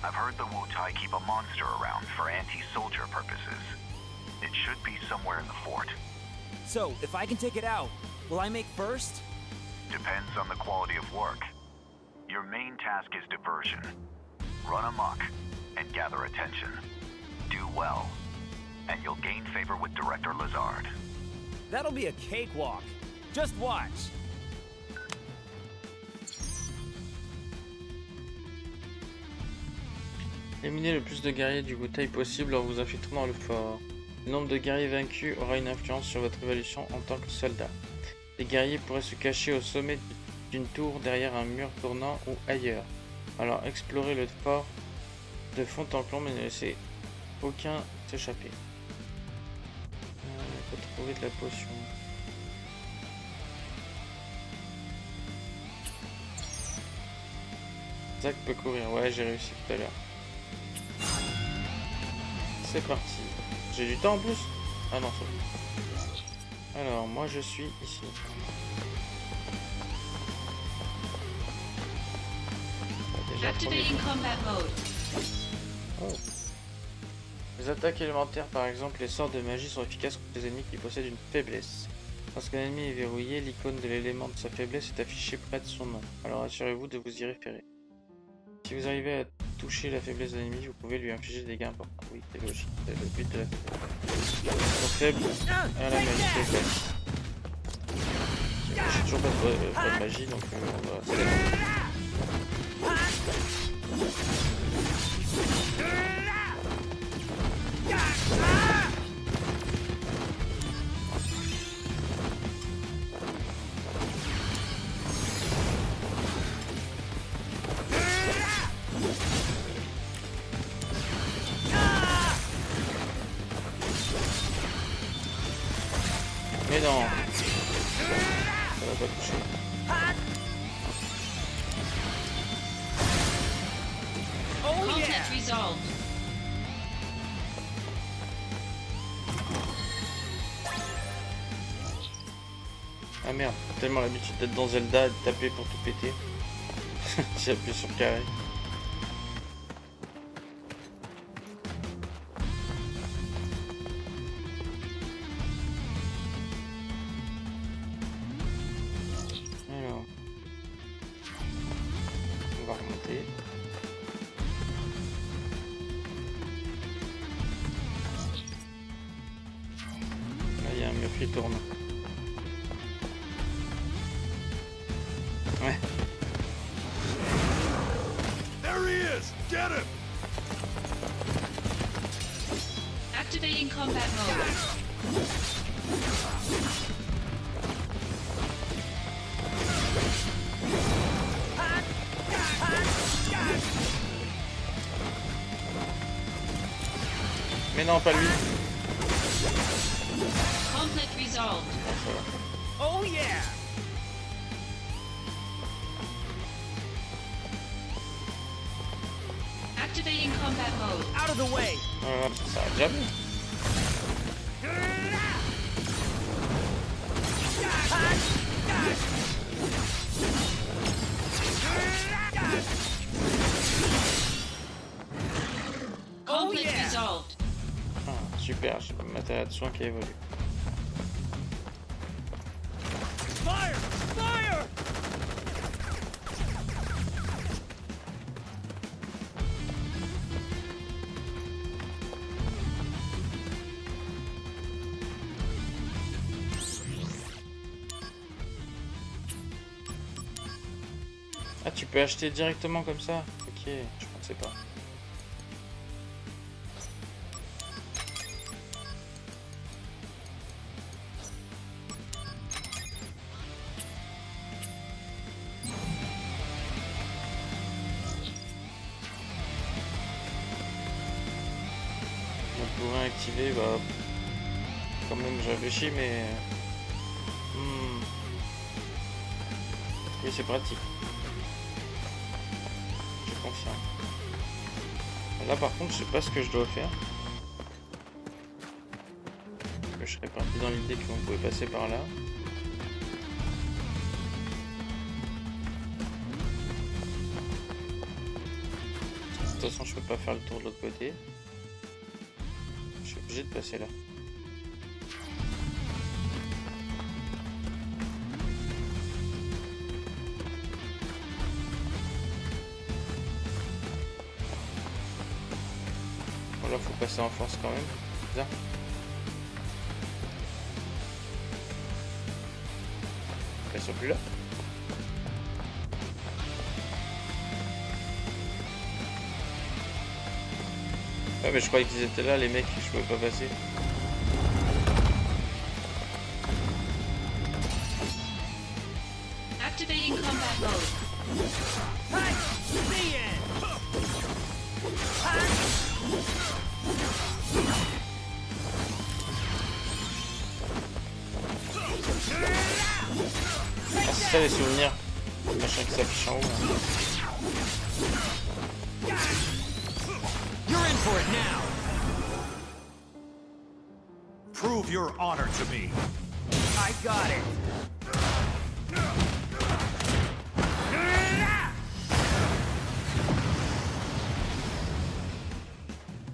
I've heard the Wutai keep a monster around for anti-soldier purposes. It should be somewhere in the fort. So, if I can take it out, will I make first? Depends on the quality of work. Your main task is diversion. Run amok and gather attention. Do well, and you'll gain favor with Director Lazard. That'll be a cakewalk. Just watch. Éliminez le plus de guerriers du Wutai possible en vous infiltrant dans le fort. Le nombre de guerriers vaincus aura une influence sur votre évolution en tant que soldat. Les guerriers pourraient se cacher au sommet d'une tour, derrière un mur tournant ou ailleurs. Alors explorez le fort de fond en comble et ne laissez aucun s'échapper. Il faut trouver de la potion. Zach peut courir, ouais j'ai réussi tout à l'heure. C'est parti. J'ai du temps en plus? Ah non, c'est bon. Alors, moi je suis ici. Déjà, Activating combat mode. Oh. Les attaques élémentaires, par exemple, les sorts de magie sont efficaces contre les ennemis qui possèdent une faiblesse. Lorsqu'un ennemi est verrouillé, l'icône de l'élément de sa faiblesse est affichée près de son nom. Alors assurez-vous de vous y référer. Si vous arrivez à toucher la faiblesse de l'ennemi, vous pouvez lui infliger des dégâts importants. Oui, c'est logique, c'est le but de la faiblesse. Donc faible à la magie faiblesse. J'ai toujours pas de magie, donc on va... Mais non, ça va pas toucher. Conflict resolved. Ah merde, tellement l'habitude d'être dans Zelda et de taper pour tout péter. J'ai appuyé sur carré. Alors, on va remonter. qui tourne. Ouais. There he is! Get him! Activating combat mode. Mais non, pas lui. Conflict resolved. Oh yeah! Activating combat mode. Out of the way! Ça a déjà vu. Conflict resolved. Ah, super, j'ai le matériel de soin qui évolue. Fire! Fire! Ah, tu peux acheter directement comme ça? Ok, je pensais pas. On pourrait activer, bah... Quand même, je réfléchis, mais... Oui, c'est pratique. Je confirme. Là, par contre, je sais pas ce que je dois faire. Parce que je serais parti dans l'idée qu'on pouvait passer par là. De toute façon, je peux pas faire le tour de l'autre côté. Je suis obligé de passer là. Là, faut passer en force quand même. Bizarre. Elles sont plus là. Ouais, mais je croyais qu'ils étaient là, les mecs, je pouvais pas passer. Activating combat mode. Hey! See it! Ah, c'est ça les souvenirs. Le machin qui s'affiche en haut. You're in for it now! Prove your honor to me. I got it!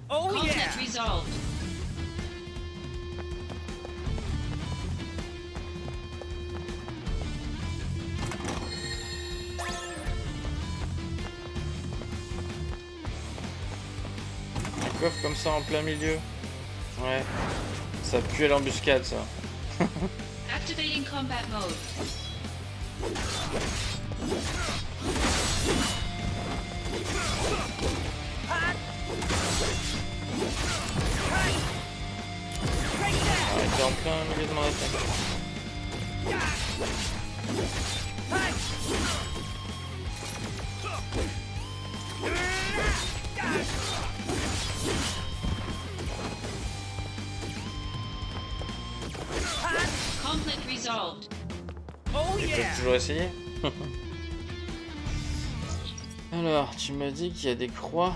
Oh yeah! Conflict resolved. Un coffre comme ça en plein milieu. Ouais. Ça pue à l'embuscade ça. Activating combat mode. Ah, il était en plein milieu de mon attaque. Conflict resolved. Oh Tu peux yeah! toujours essayer. Alors, tu m'as dit qu'il y a des croix.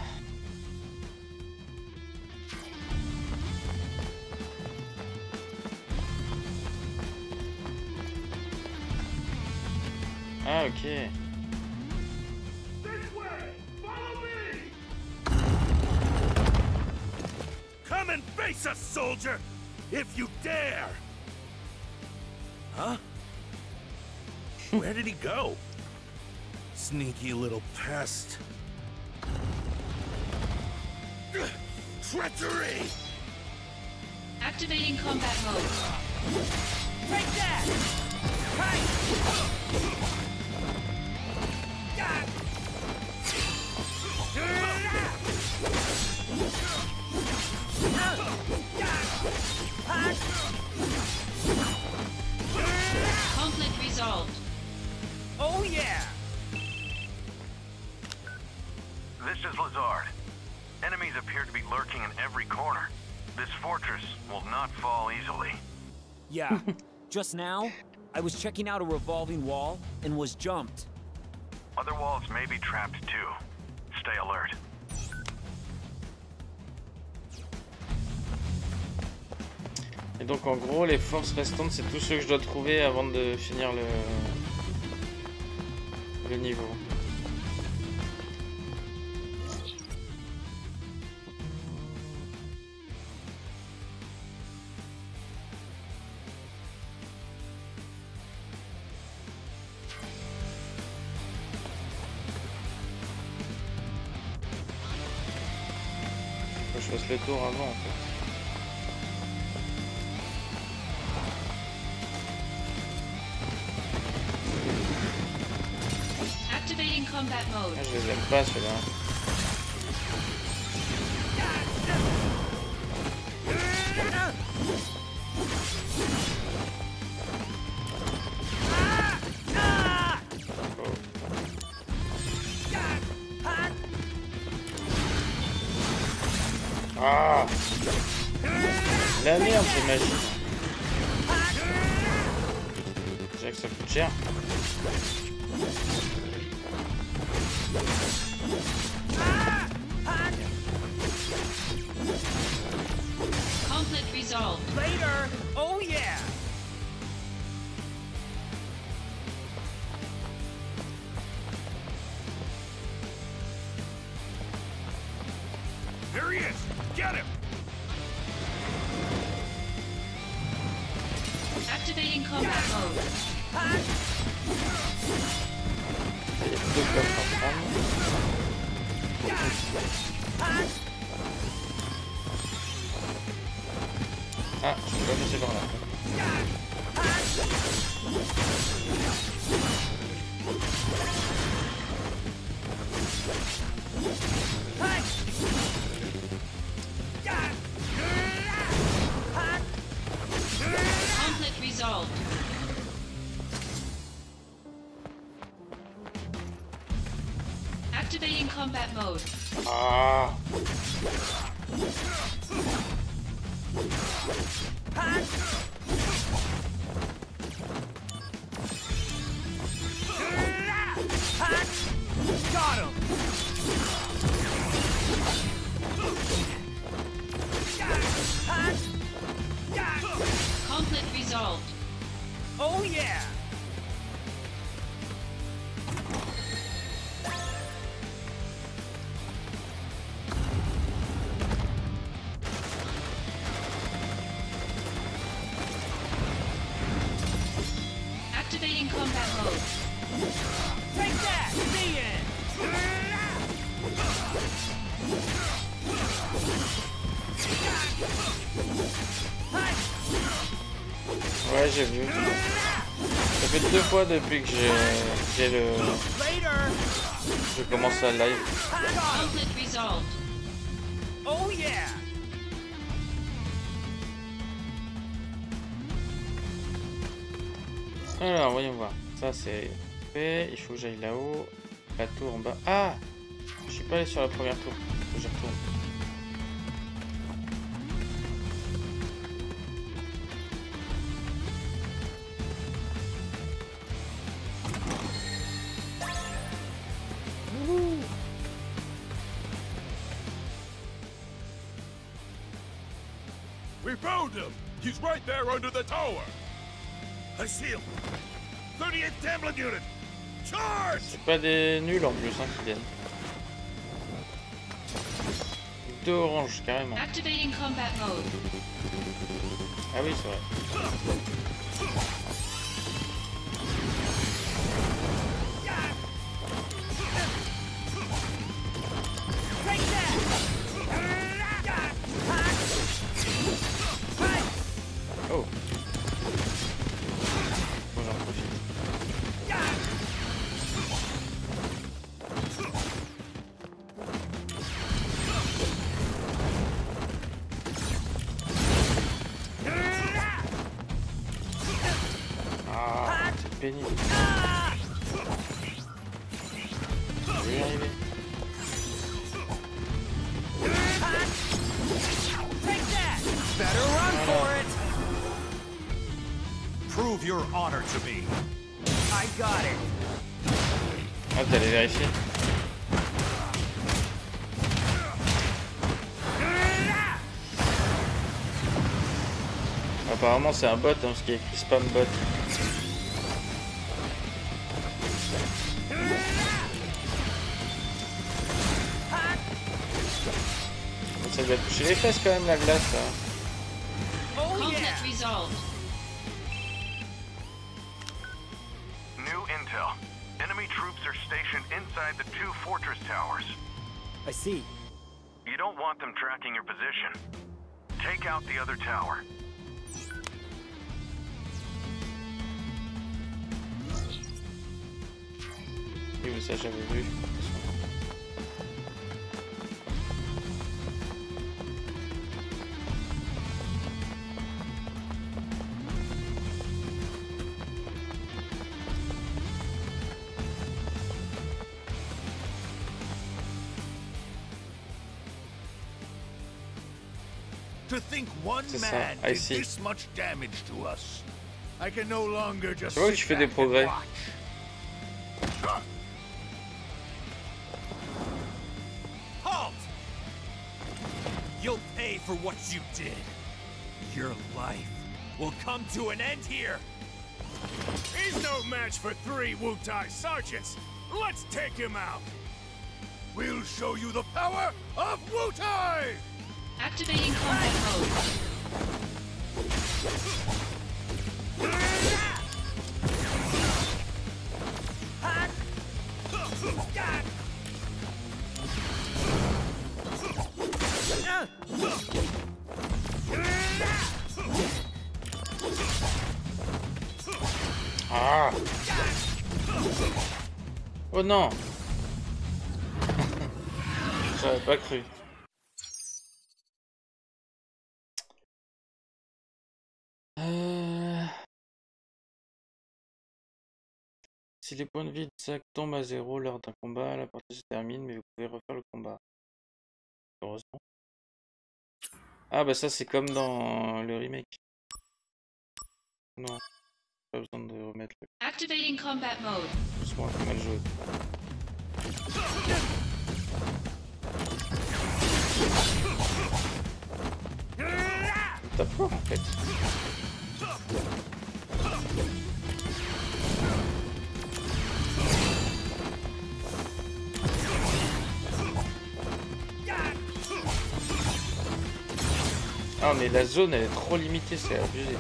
Ah, ok. Come and face us, soldier! If you dare! Huh? Where did he go? Sneaky little pest. Treachery! Activating combat mode. Take that! Right! Conflict resolved. Oh yeah! This is Lazard. Enemies appear to be lurking in every corner. This fortress will not fall easily. Yeah, just now, I was checking out a revolving wall and was jumped. Other walls may be trapped too. Stay alert. Et donc en gros les forces restantes c'est tous ceux que je dois trouver avant de finir le niveau. Faut que je fasse le tour avant en fait. Activating combat mode. Ah, je les aime pas ceux-là. Ah, la merde c'est magique. Je dirais que ça coûte cher. Conflict resolved. Later! Oh yeah! There he is! Get him! Activating combat mode. Il y a deux coffres à prendre. Ah, je peux pas passer par là. Conflict resolved. Activating combat mode. Ah, Got him! Conflict resolved. Oh yeah! Activating combat mode. Take that! The end! ouais j'ai vu. Ça fait 2 fois depuis que j'ai le... Later! Je commence la live. Conflict resolved. Oh yeah! Alors voyons voir. Ça c'est fait. Il faut que j'aille là-haut. La tour en bas. Ah, je suis pas allé sur la première tour. Faut que j'y retourne. We found him! He's right there under the tower! I see him! 38th Templin unit! Charge! C'est pas des nuls en plus hein, qui viennent. Deux oranges carrément. Activating combat mode. Ah oui c'est vrai. Oh. pénible. Je vais y arriver. Take that! Better run for it! Prove your honor to me. I got it. Ah, t'allais vérifier. Apparemment c'est un bot, hein, parce qu'il y a écrit spam bot. Ça doit toucher les fesses quand même la glace là. Conflict resolved. New intel. Enemy troops are stationed inside the 2 fortress towers. I see. You don't want them tracking your position. Take out the other tower. Oui, mais ça j'avais vu. To think one C'est ça, man I did see. this much damage to us. I can no longer just Tu vois que sit tu fais des back and progrès. watch. Halt! You'll pay for what you did. Your life will come to an end here. He's no match for 3 Wutai sergeants. Let's take him out. We'll show you the power of Wutai! Activating combat mode. Ah. Oh non. J'avais pas cru. Si les points de vie de sac tombent à 0 lors d'un combat, la partie se termine, mais vous pouvez refaire le combat. Heureusement. Ah bah ça c'est comme dans le remake. Non, pas besoin de remettre le... Activating combat mode. Doucement, c'est mal joué. T'as fort en fait. Ah mais la zone elle est trop limitée, c'est abusé.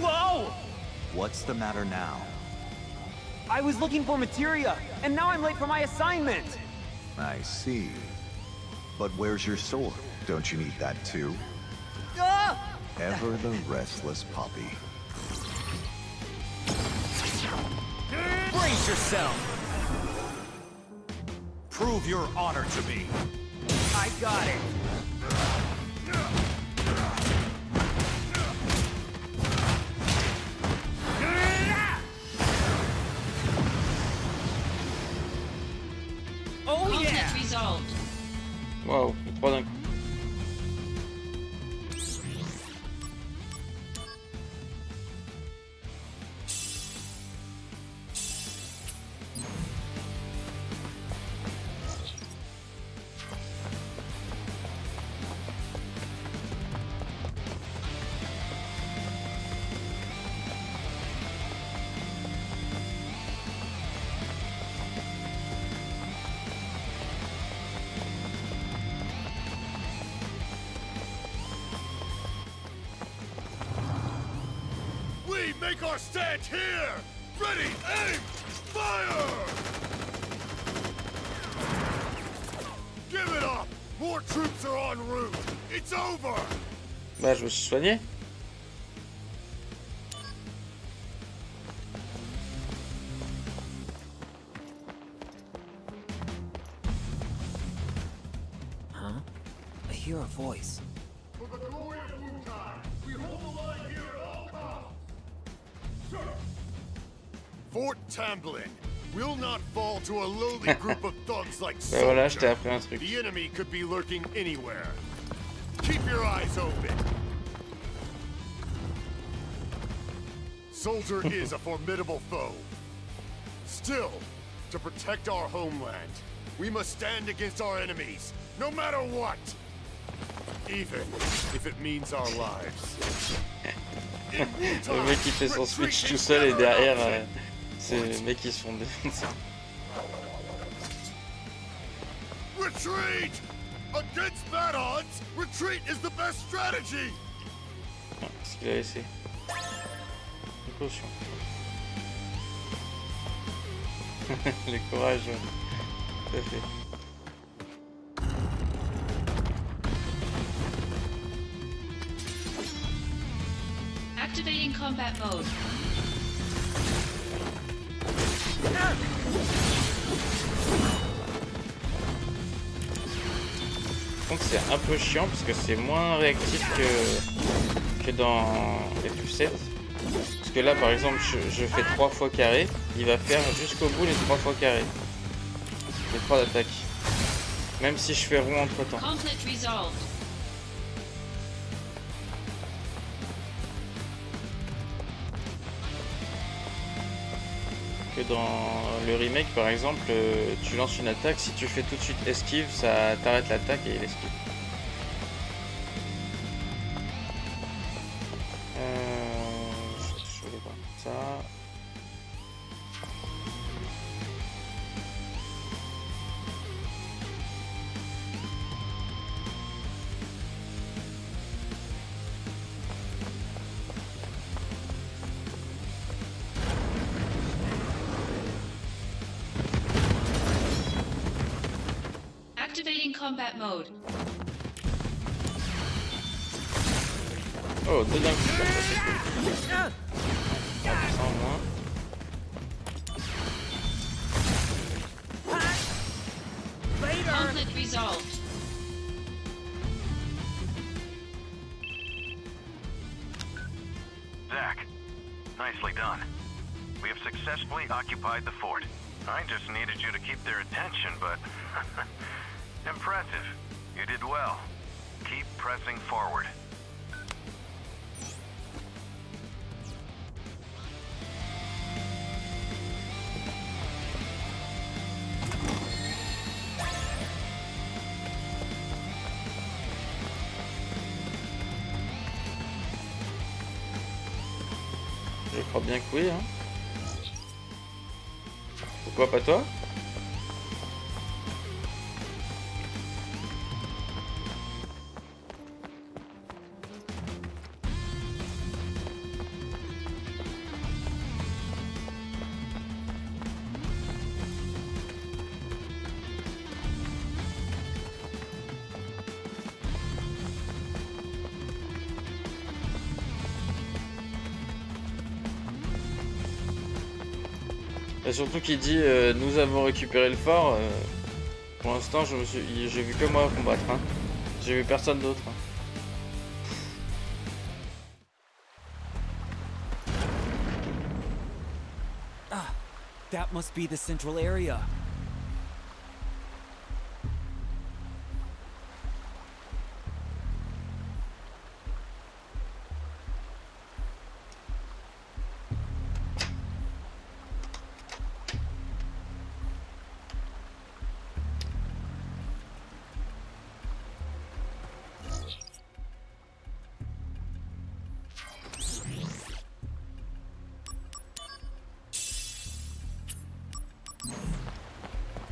Whoa! What's the matter now? I was looking for materia, and now I'm late for my assignment! I see. But where's your sword? Don't you need that too? Ah! Ever the restless puppy. Brace yourself! Prove your honor to me. I got it! Oh yeah! Conflict resolved. Waouh, les trois d'un coup. We make our stand here! Ready, aim, fire! Give it up! More troops are en route! It's over! Bah je me suis soigné. Fort Tamblin will not fall to a lowly group of thugs like Ben voilà, je t'ai Soldier. appris un truc. The enemy could be lurking anywhere. Keep your eyes open. Soldier is a formidable foe. Still, to protect our homeland, we must stand against our enemies, no matter what. Even if it means our lives. Le mec qui fait son switch tout seul et derrière, c'est le mec qui se font défoncer. Retreat! Against bad odds, retreat is the best strategy! Qu'est-ce qu'il a laissé? Une potion. Le courage, tout à fait. Activating combat mode. Donc c'est un peu chiant parce que c'est moins réactif que dans FF7. Parce que là par exemple je fais 3 fois carré, il va faire jusqu'au bout les 3 fois carré. Les 3 d'attaque. Même si je fais rond entre temps. Conflict resolved. Que dans le remake par exemple, tu lances une attaque, si tu fais tout de suite esquive, ça t'arrête l'attaque et il esquive. Je vais voir ça. Activating combat mode. Oh, deux d'un coup, ça c'est cool. Ça en moins. Conflict resolved. Zack, nicely done. We have successfully occupied the fort. I just needed you to keep their attention, but... impressive. You did well. Keep pressing forward. Je crois bien que oui, hein. Pourquoi pas toi? Et surtout qu'il dit nous avons récupéré le fort. Pour l'instant, j'ai vu que moi combattre. Hein. J'ai vu personne d'autre. Hein. Ah, that must be the central area.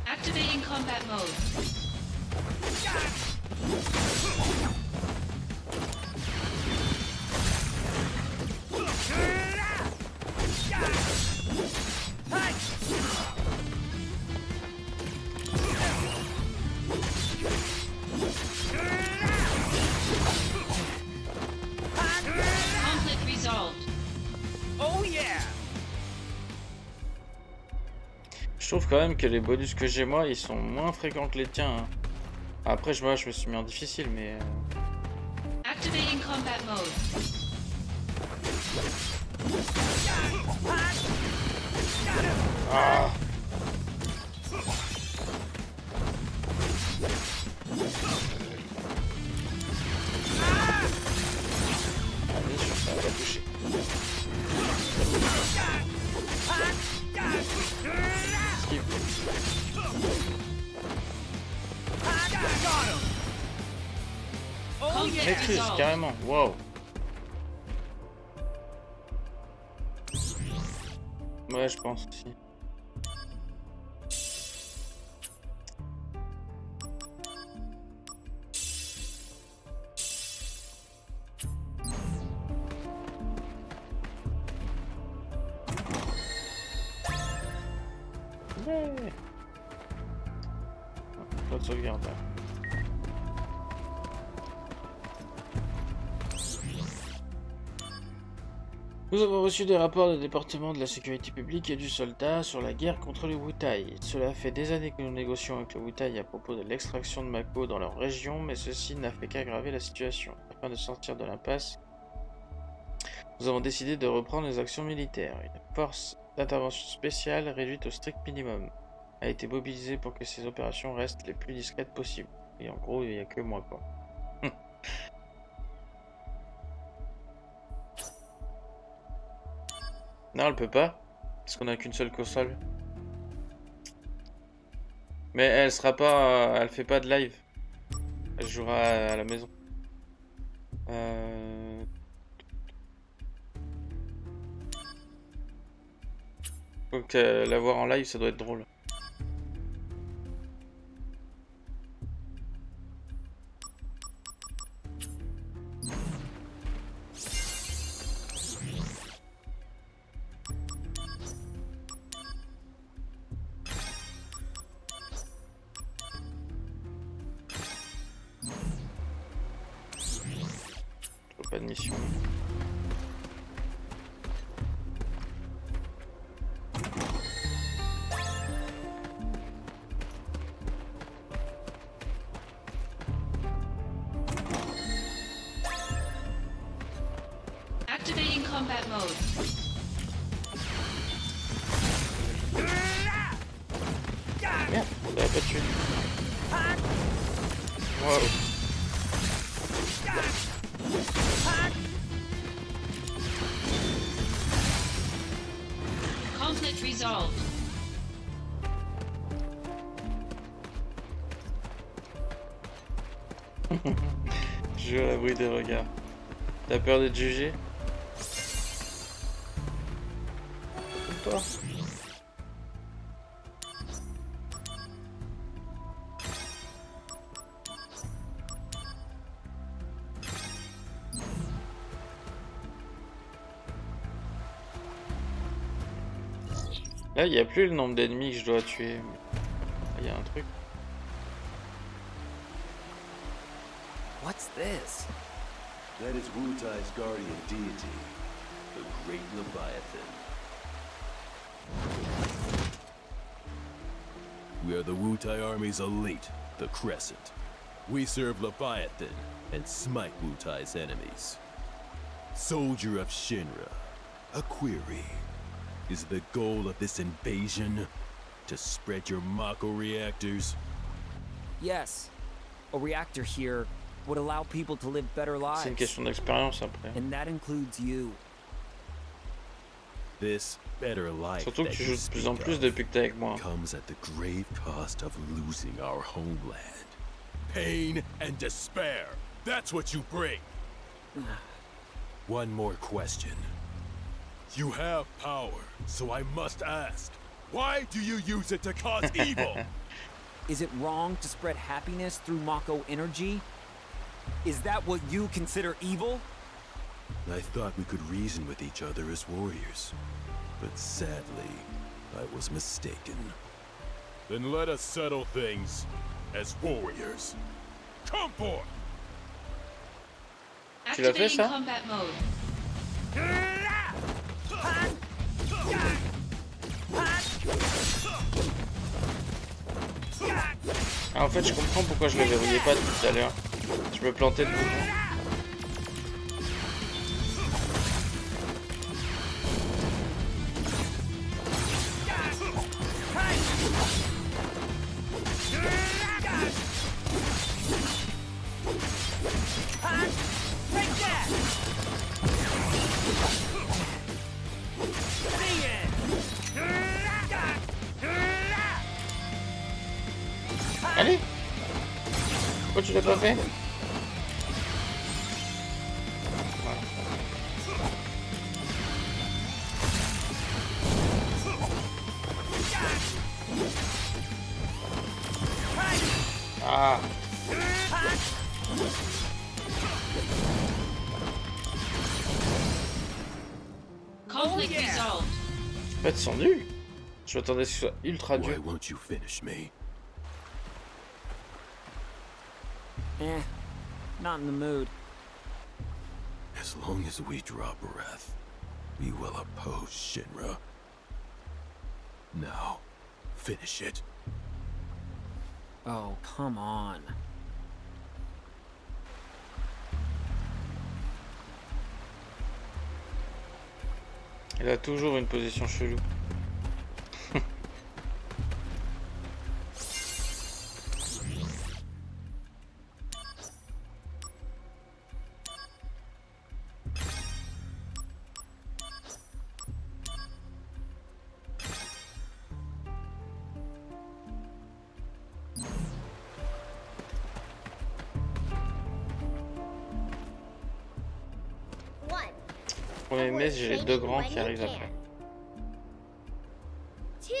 Activating combat mode. Conflict resolved. Oh yeah! Je trouve quand même que les bonus que j'ai moi, ils sont moins fréquents que les tiens. Hein. Après, moi, je me suis mis en difficile, mais... Activating combat mode. Ah. Allez, sur ça, on va toucher. Esquive. Conflict Maîtrise, resolved. carrément. Wow. Ouais, je pense aussi. Ouais. Pas de sauvegarde là. Nous avons reçu des rapports du département de la sécurité publique et du soldat sur la guerre contre les Wutai. Cela fait des années que nous négocions avec les Wutai à propos de l'extraction de Mako dans leur région, mais ceci n'a fait qu'aggraver la situation. Afin de sortir de l'impasse, nous avons décidé de reprendre les actions militaires. Une force d'intervention spéciale réduite au strict minimum a été mobilisée pour que ces opérations restent les plus discrètes possibles. Et en gros, il n'y a que moi, quoi. Non, elle peut pas, parce qu'on a qu'une seule console. Mais elle sera pas, elle fait pas de live. Elle jouera à la maison. Donc la voir en live, ça doit être drôle. Pas de mission. Activating combat mode. Merde, on l'avait pas tué. Wow. Conflict resolved. Je joue à l'abri des regards. T'as peur d'être jugé? Comme toi. Là, il n'y a plus le nombre d'ennemis que je dois tuer. Il y a un truc. What's this? That is Wutai's guardian deity, the Great Leviathan. We are the Wutai Army's elite, the Crescent. We serve Leviathan and smite Wutai's enemies. Soldier of Shinra, a query. Is the goal of this invasion to spread your Mako reactors? Yes. A reactor here would allow people to live better C'est une lives. question d'expérience après. And that includes you. This better life Surtout que that tu you joues de plus en speak plus of depuis que t'es avec moi. comes at the grave cost of losing our homeland. Pain and despair. That's what you bring. One more question. You have power, so I must ask, why do you use it to cause evil? Is it wrong to spread happiness through Mako energy? Is that what you consider evil? I thought we could reason with each other as warriors, but sadly, I was mistaken. Then let us settle things as warriors. Come forth! Tu l'as fait, Activating ça? combat mode. Ah, en fait, je comprends pourquoi je le verrouillais pas tout à l'heure. Je me plantais de bouton. Allez. Pourquoi tu l'as pas fait? Ah. Conflict resolved. En fait, ils sont nuls. Je m'attendais à ce que ce soit ultra Why dur. won't you finish me? Eh, not in the mood. As long as we draw breath, we will oppose Shinra. Now, finish it. Oh, come on. Il a toujours une position chelou. Premier mes, j'ai les deux grands qui arrivent après. 2.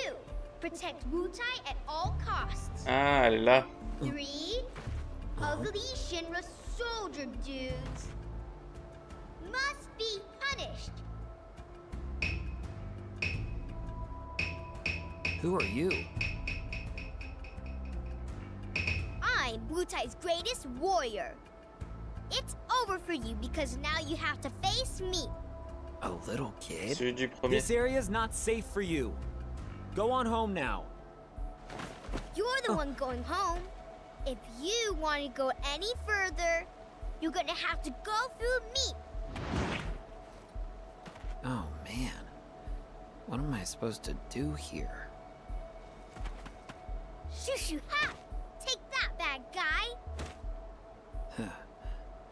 Protect Wutai at all costs. Ah, elle est là. 3. Ugly Shinra soldier dudes must be punished. Who are you? I'm Wutai's greatest warrior. It's over for you because now you have to face me. A little kid? Celui du premier. This area's not safe for you. Go on home now. You're the one going home. If you want to go any further, you're gonna have to go through me. Oh, man. What am I supposed to do here? Shushu ha! Take that, bad guy.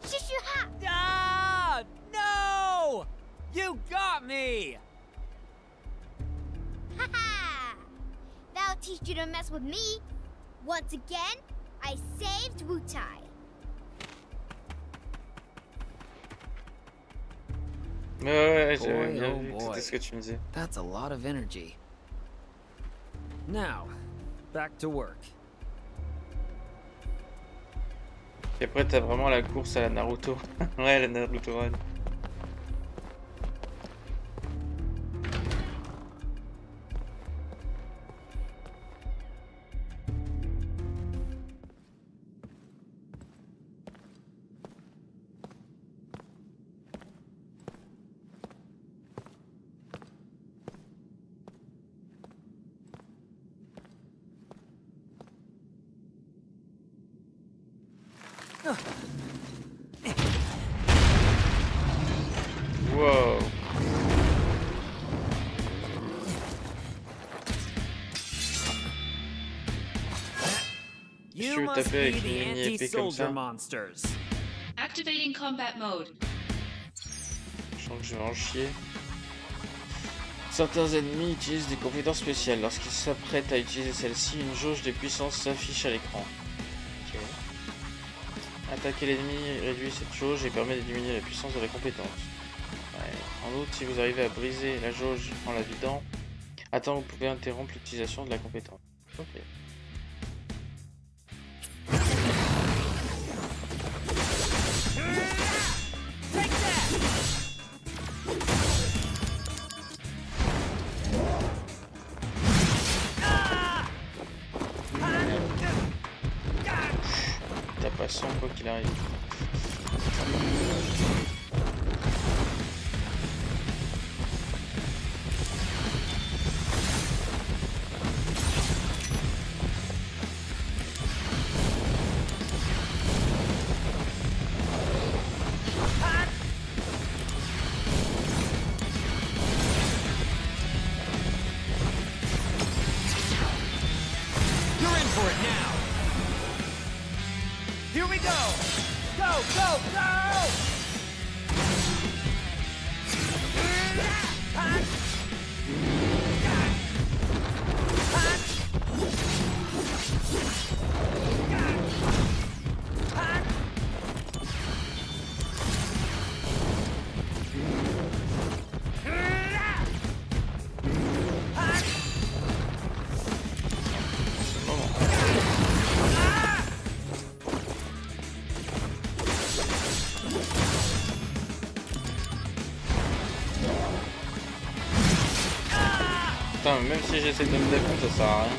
Shushu ha! Ah! No! You got me! Haha! That'll teach you to mess with me. Once again, I saved Wutai. Ouais, Boy, j'avais bien oh vu que boy. c'était ce que tu me disais. That's a lot of energy. Now, back to work. Et après, t'as vraiment la course à la Naruto. Ouais, la Naruto Run. Wow. You veux must taper be avec the une mini épée comme anti-soldier ça? monsters. Activating combat mode. Je sens que je vais en chier. Certains ennemis utilisent des compétences spéciales. Lorsqu'ils s'apprêtent à utiliser celle-ci, une jauge de puissance s'affiche à l'écran. Ok. Attaquer l'ennemi réduit cette jauge et permet de diminuer la puissance de la compétence. Ouais. En outre, si vous arrivez à briser la jauge en la vidant, vous pouvez interrompre l'utilisation de la compétence. Ok. T'as pas son quoi qu'il arrive. You're in for it now. Here we go. Putain, même si j'essaie de me défendre, ça sert à rien.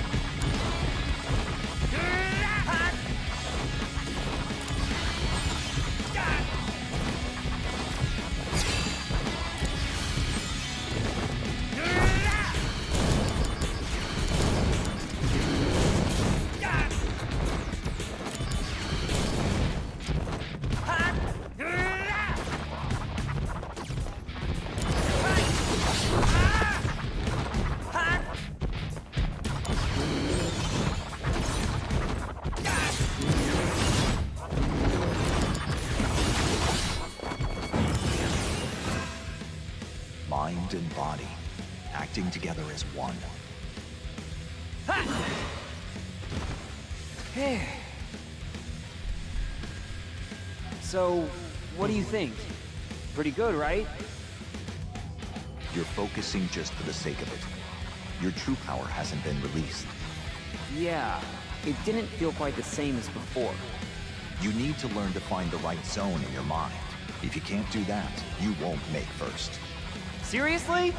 Mind and body, acting together as one. So, what do you think? Pretty good, right? You're focusing just for the sake of it. Your true power hasn't been released. Yeah, it didn't feel quite the same as before. You need to learn to find the right zone in your mind. If you can't do that, you won't make first. Seriously?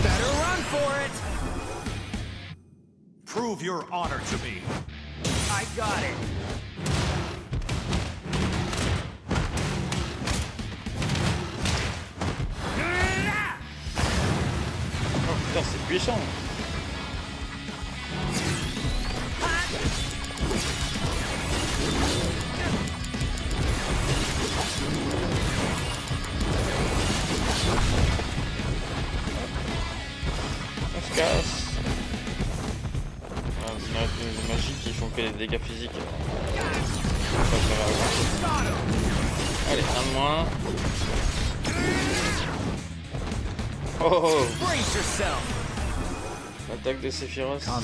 Better run for it! Prove your honor to me. I got it. Oh putain, c'est puissant. On se casse. Des magies qui font que des dégâts physiques. Allez, un de moins. Oh! L'attaque de Sephiroth. Pour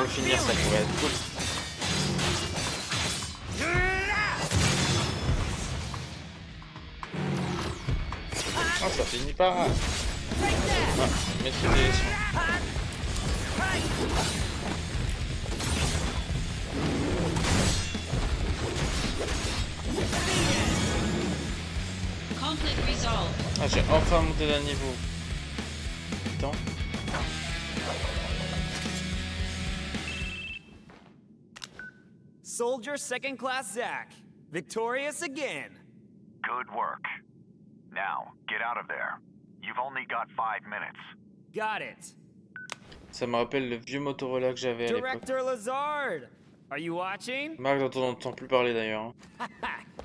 finir, ça pourrait être cool. Ah, ça finit pas. Ah, maîtriser les sons. Conflict resolved. Ah, j'ai enfin monté d'un niveau. Putain. Soldier second class Zack. Victorious again. Good work. Now, get out of there. You've only got 5 minutes. Got it. Ça me rappelle le vieux Motorola que j'avais à l'époque. Director Lazard, are you watching? Marc dont on n'entend plus parler d'ailleurs.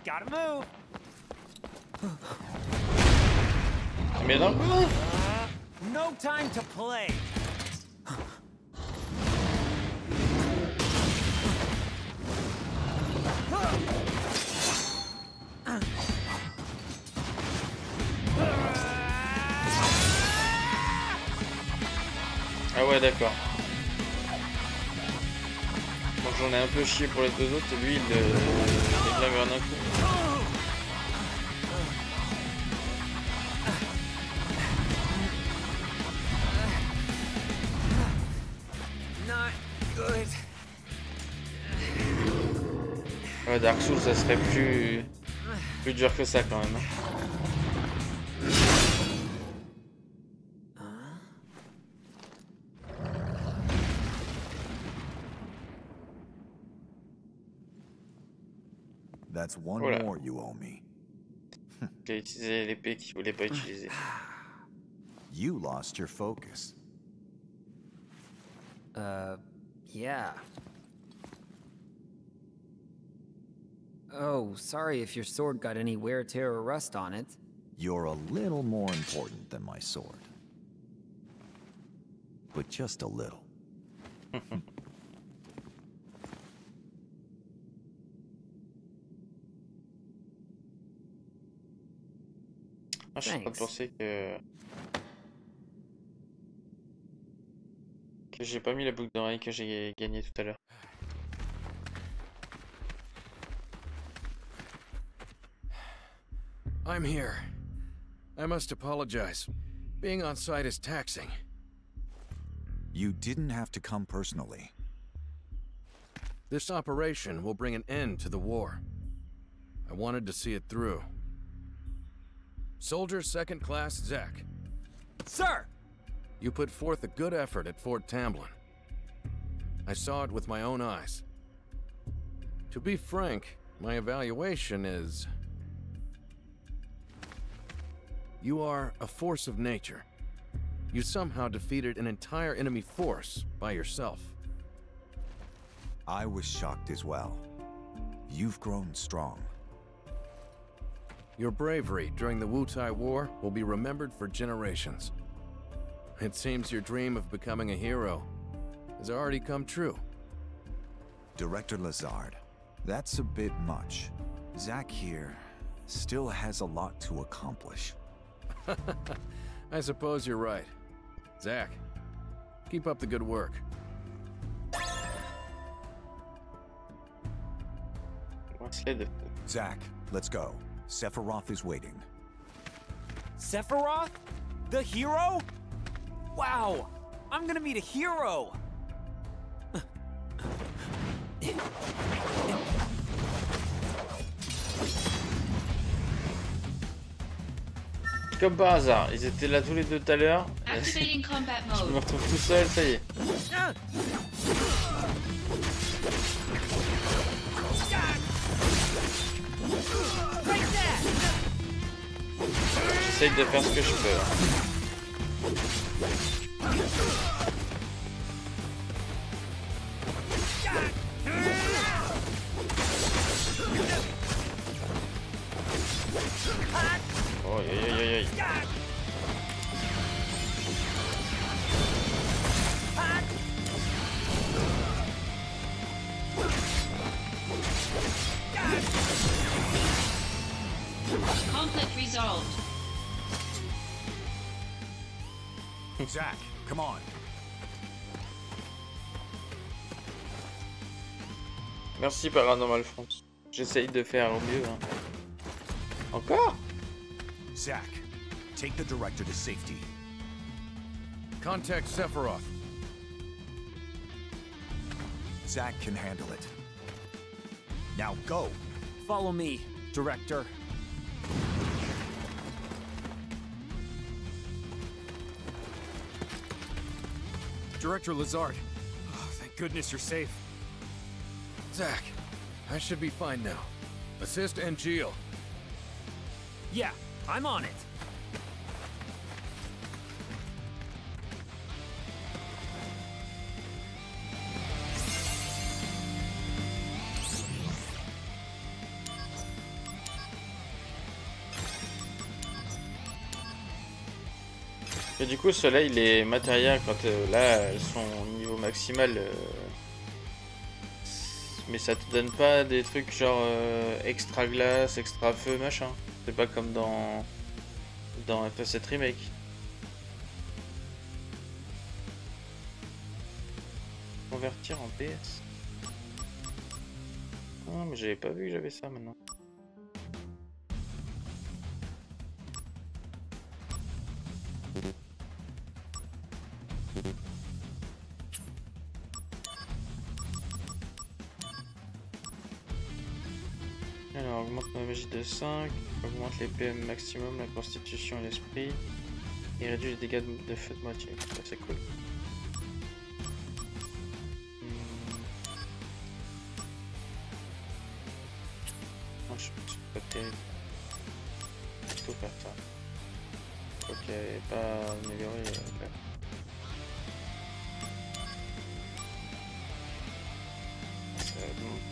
Gotta move. Mais non. No time to play. Ah ouais, d'accord. Donc j'en ai un peu chié pour les deux autres et lui il les claque en un coup. Ouais, Dark Souls ça serait plus dur que ça quand même. That's one more you owe me. J'ai utilisé l'épée qu'il voulait pas utiliser. You lost your focus. Yeah. Oh, sorry if your sword got any wear, tear, or rust on it. You're a little more important than my sword. But just a little. Ah, je suis en train de penser que j'ai pas mis la boucle d'oreille que j'ai gagnée tout à l'heure. I'm here. I must apologize. Being on site is taxing. You didn't have to come personally. This operation will bring an end to the war. I wanted to see it through. Soldier Second Class Zack. Sir! You put forth a good effort at Fort Tamblin. I saw it with my own eyes. To be frank, my evaluation is... You are a force of nature. You somehow defeated an entire enemy force by yourself. I was shocked as well. You've grown strong. Your bravery during the Wutai War will be remembered for generations. It seems your dream of becoming a hero has already come true. Director Lazard, that's a bit much. Zack here still has a lot to accomplish. I suppose you're right. Zack, keep up the good work. Zack, let's go. Sephiroth is waiting. Sephiroth? The hero? Wow! I'm gonna meet a hero! Comme par hasard, ils étaient là tous les deux tout à l'heure. Activating combat Je me mode. retrouve tout seul, ça y est. J'essaye de faire ce que je peux. Oh, aïe aïe aïe aïe. Conflict resolved. Zack, come on. Merci Paranormal France. J'essaye de faire au mieux. Hein. Encore? Zack, take the director to safety. Contact Sephiroth. Zack can handle it. Now go. Follow me, Director. Director Lazard. Oh, thank goodness you're safe. Zack, I should be fine now. Assist Angeal. Yeah, I'm on it. Et du coup, ceux-là, il est matériel quand là, elles sont au niveau maximal. Mais ça te donne pas des trucs genre extra glace, extra feu, machin. C'est pas comme dans FF7 Remake. Convertir en PS. Ah, mais j'avais pas vu que j'avais ça maintenant. Alors, augmente ma magie de 5, augmente les PM maximum, la constitution et l'esprit, et réduit les dégâts de feu de moitié. Ça, c'est cool. Moi, je suis pas terrible. Plutôt faire ça. Ok, pas amélioré. Okay.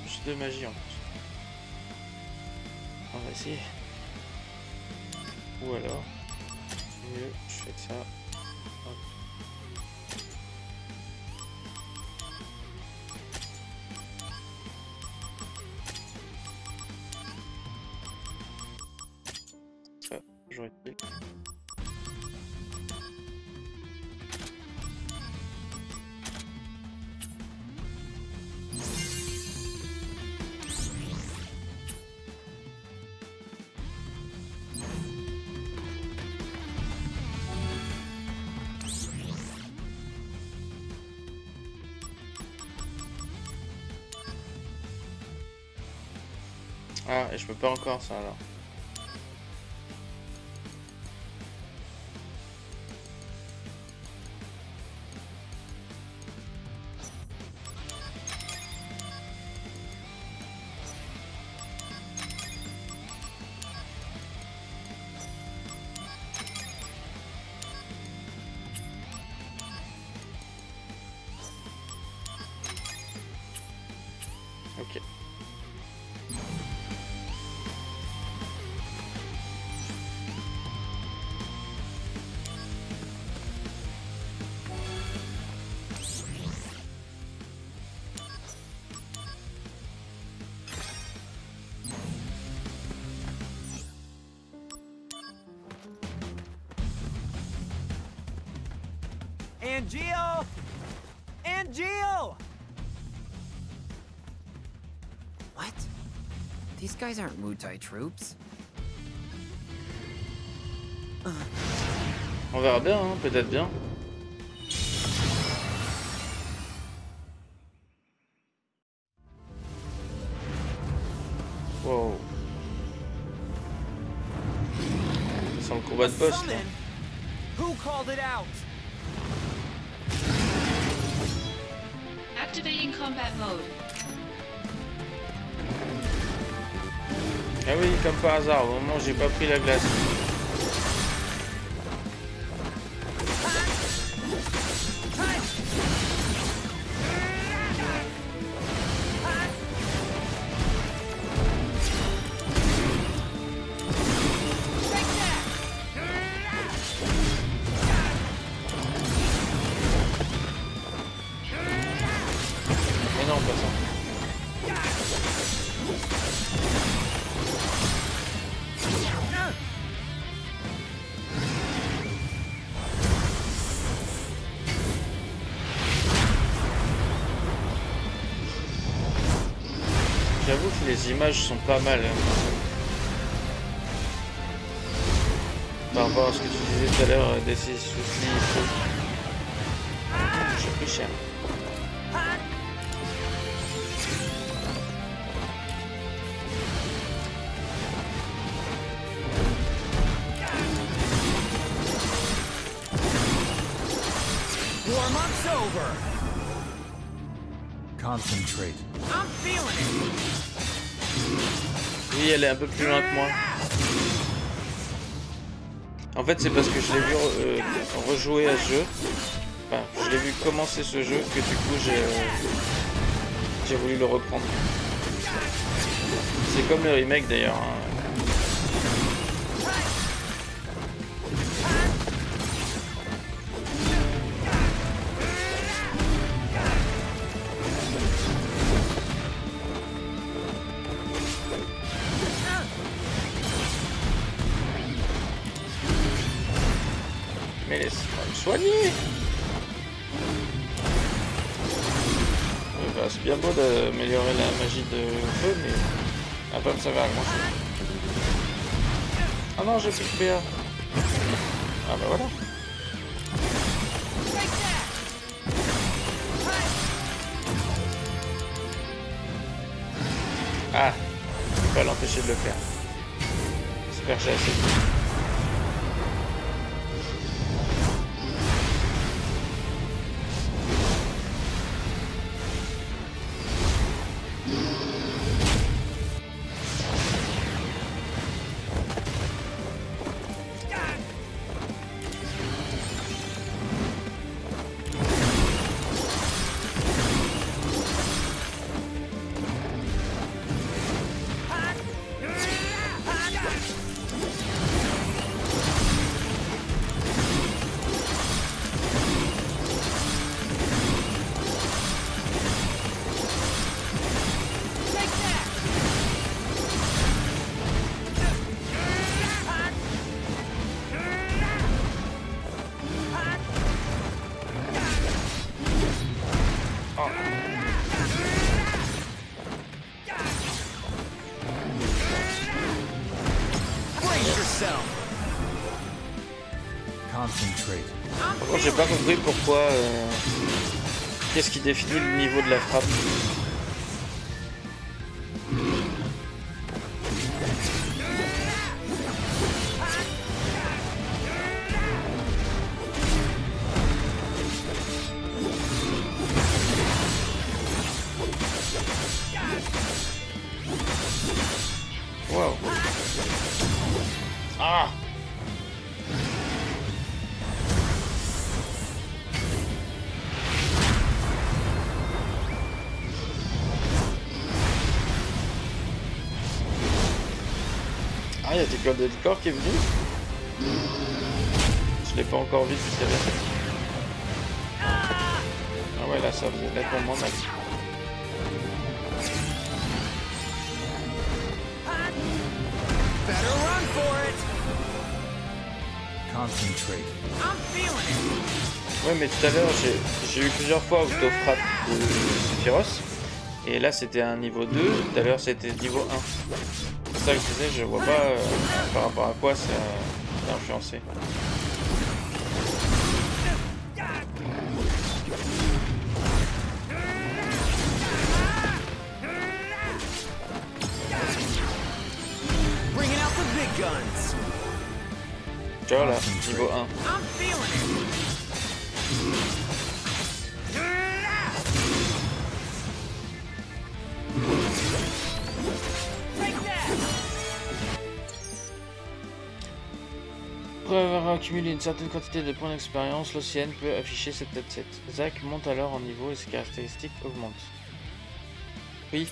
Plus de magie en plus. On va essayer. Ou alors, mieux, je fais ça. Hop. Ça, j'aurais dit. Ah, et je peux pas encore ça alors. Angio! Angio! What? These guys aren't Mutai troops. On verra bien, hein, peut-être bien. Wow. C'est le combat de boss là. Who called it out? Activating combat mode. Ah oui, comme par hasard, au moment où j'ai pas pris la glace. Mais non, pas ça. J'avoue que les images sont pas mal. Par rapport à ce que tu disais tout à l'heure, des soucis. J'ai pris cher. Warm-up's over. Concentrate. I'm feeling it. Oui, elle est un peu plus loin que moi. En fait, c'est parce que je l'ai vu rejouer à ce jeu. Enfin, je l'ai vu commencer ce jeu que du coup j'ai voulu le reprendre. C'est comme le remake d'ailleurs. Hein. Mais laisse-moi me soigner. Bah, c'est bien beau d'améliorer la magie de feu, mais ça va pas me servir à grand chose. Ah non, j'ai plus de PA. Ah bah voilà. Ah, je peux pas l'empêcher de le faire. J'espère que j'ai assez de... Par contre, j'ai pas compris pourquoi. Qu'est-ce qui définit le niveau de la frappe? Wow. Ah! Ah, il y a Tickle de Licor qui est venu. Je l'ai pas encore vu depuis tout à l'heure. Ah ouais, là ça faisait nettement moins mal. Better run for it. Concentrate. I'm feeling it. Ouais, mais tout à l'heure, j'ai eu plusieurs fois Octofrappe de Sephiroth. Et là, c'était un niveau 2. Tout à l'heure, c'était niveau 1. C'est ça que je disais, je vois pas par rapport à quoi ça a influencé. Bringing out the big guns. Tu vois là, niveau 1. I'm feeling it. Après avoir accumulé une certaine quantité de points d'expérience, l'Océane peut afficher cette tête-7. Zack monte alors en niveau et ses caractéristiques augmentent. Oui.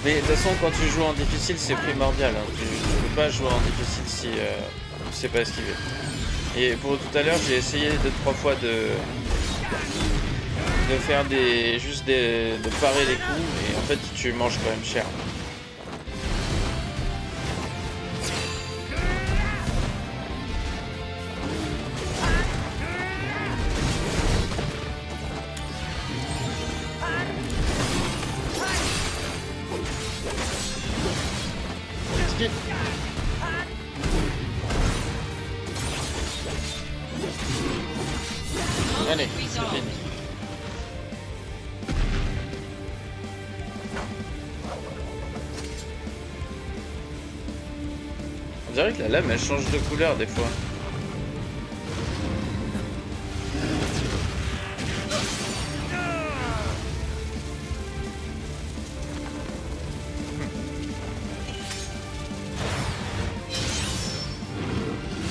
Mais de toute façon, quand tu joues en difficile, c'est primordial. Hein. Tu ne peux pas jouer en difficile si tu sais pas esquiver. Et pour tout à l'heure, j'ai essayé 2-3 fois de faire de parer les coups, et en fait, tu manges quand même cher. Allez, c'est fini. On dirait que la lame elle change de couleur des fois.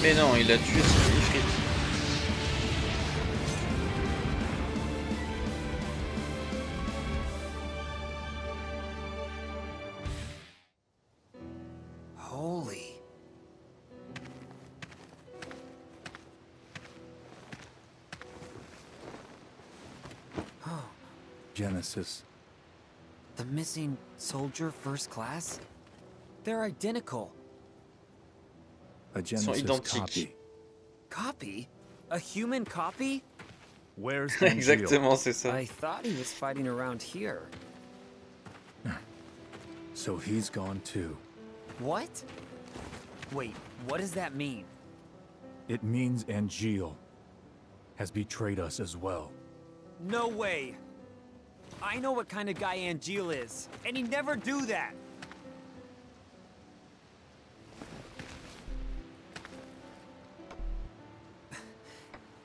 Mais non, il a tué Ifrit. Holy. Oh. Genesis. The missing soldier first class? They're identical. A Genesis copy. Copy? A human copy? Where's Exactement, c'est ça. I thought he was fighting around here. So he's gone too. What? Wait, what does that mean? It means Angeal has betrayed us as well. No way! I know what kind of guy Angeal is, and he'd never do that!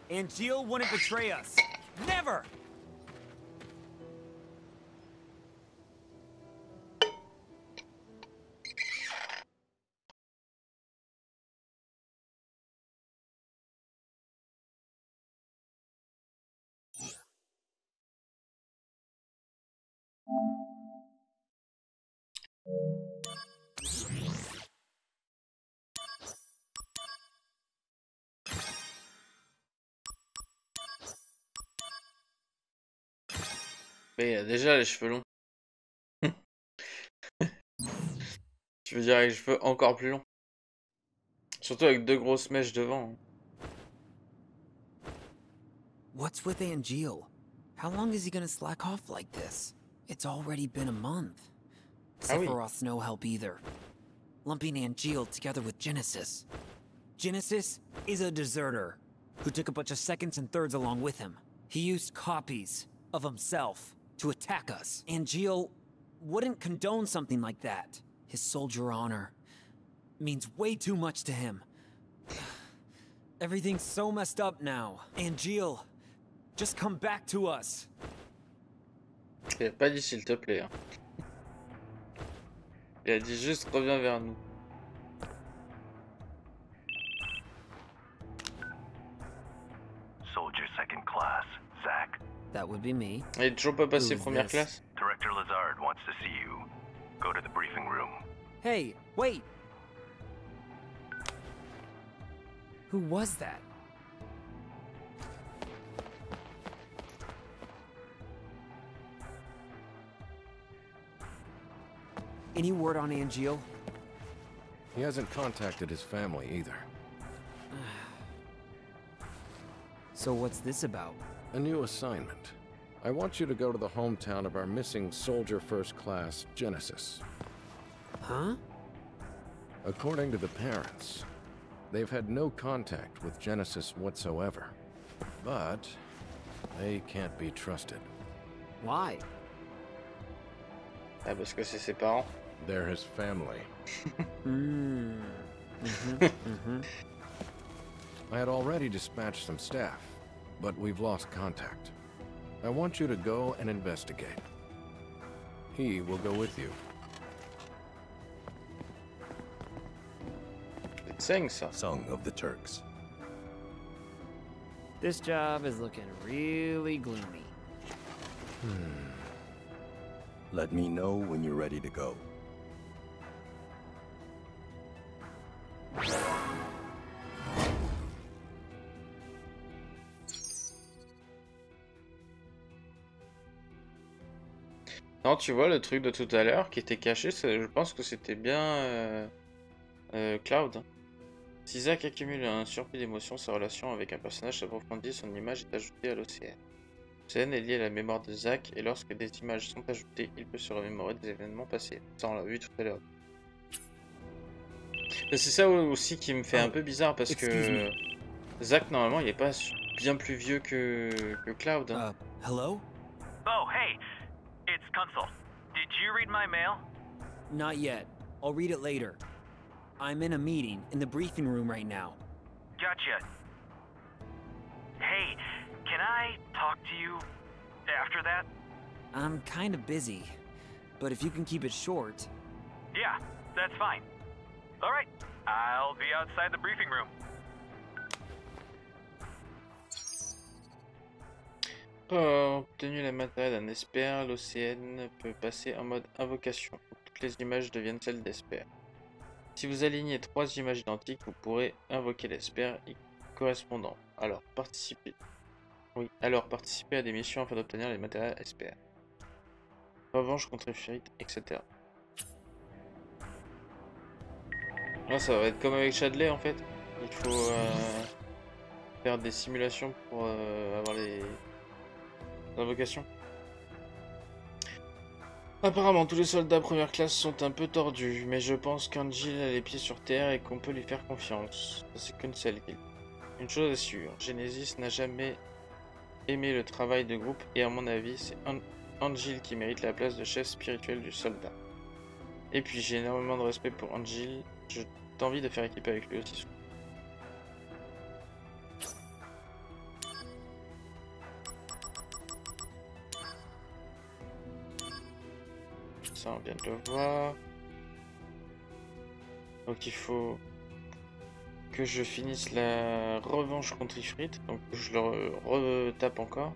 Angeal wouldn't betray us. Never! Mais il a déjà les cheveux longs. Tu veux dire avec les cheveux encore plus longs. Surtout avec deux grosses mèches devant. What's with Angeal? How long is he gonna slack off like this? It's already been a month. Sephiroth's no help either. Lumping Angeal together with Genesis. Genesis is a deserter who took a bunch of seconds and thirds along with him. He used copies of himself to attack us. Angeal wouldn't condone something like that. His soldier honor means way too much to him. Everything's so messed up now. Angeal, just come back to us. Il a pas dit s'il te plaît. Hein. Il a dit juste reviens vers nous. Soldier second class, Zack. That would be me. Il est toujours pas passé première classe. Director Lazard wants to see you. Go to the briefing room. Hey, wait! Who was that? Any word on Angeal? He hasn't contacted his family either. So what's this about? A new assignment. I want you to go to the hometown of our missing soldier first class, Genesis. Huh? According to the parents, they've had no contact with Genesis whatsoever. But they can't be trusted. Why? Ah, parce que c'est ses parents. They're his family. I had already dispatched some staff, but we've lost contact. I want you to go and investigate. He will go with you. It's saying ça. Song of the Turks. This job is looking really gloomy. Let me know when you're ready to go. Non, tu vois, le truc de tout à l'heure qui était caché, je pense que c'était bien Cloud. Si Zack accumule un surplus d'émotions, sa relation avec un personnage s'approfondit, son image est ajoutée à l'OCN. L'OCN est lié à la mémoire de Zack, et lorsque des images sont ajoutées, il peut se remémorer des événements passés. Ça, on l'a vu tout à l'heure. C'est ça aussi qui me fait un peu bizarre, parce que Zack, normalement, il est pas bien plus vieux que Cloud. Hein. Hello? Oh, hey! It's Kunsel. Did you read my mail? Not yet. I'll read it later. I'm in a meeting in the briefing room right now. Gotcha. Hey, can I talk to you after that? I'm kind of busy, but if you can keep it short... Yeah, that's fine. Alright, I'll be outside the briefing room. Obtenu la matériel d'un Esper, l'OCN peut passer en mode invocation. Toutes les images deviennent celles d'Esper. Si vous alignez 3 images identiques, vous pourrez invoquer l'Esper correspondant. Alors participez à des missions afin d'obtenir les matériels Esper. Revanche contre Ifrit, etc. Là, ça va être comme avec Chadley en fait. Il faut faire des simulations pour avoir les invocations. Apparemment, tous les soldats première classe sont un peu tordus, mais je pense qu'Angel a les pieds sur terre et qu'on peut lui faire confiance. C'est qu'une seule guilde. Une chose est sûre, Genesis n'a jamais aimé le travail de groupe et à mon avis, c'est Angel qui mérite la place de chef spirituel du soldat. Et puis j'ai énormément de respect pour Angel, j'ai envie de faire équipe avec lui aussi. Ça, on vient de le voir. Donc il faut que je finisse la revanche contre Ifrit. Donc je le retape encore.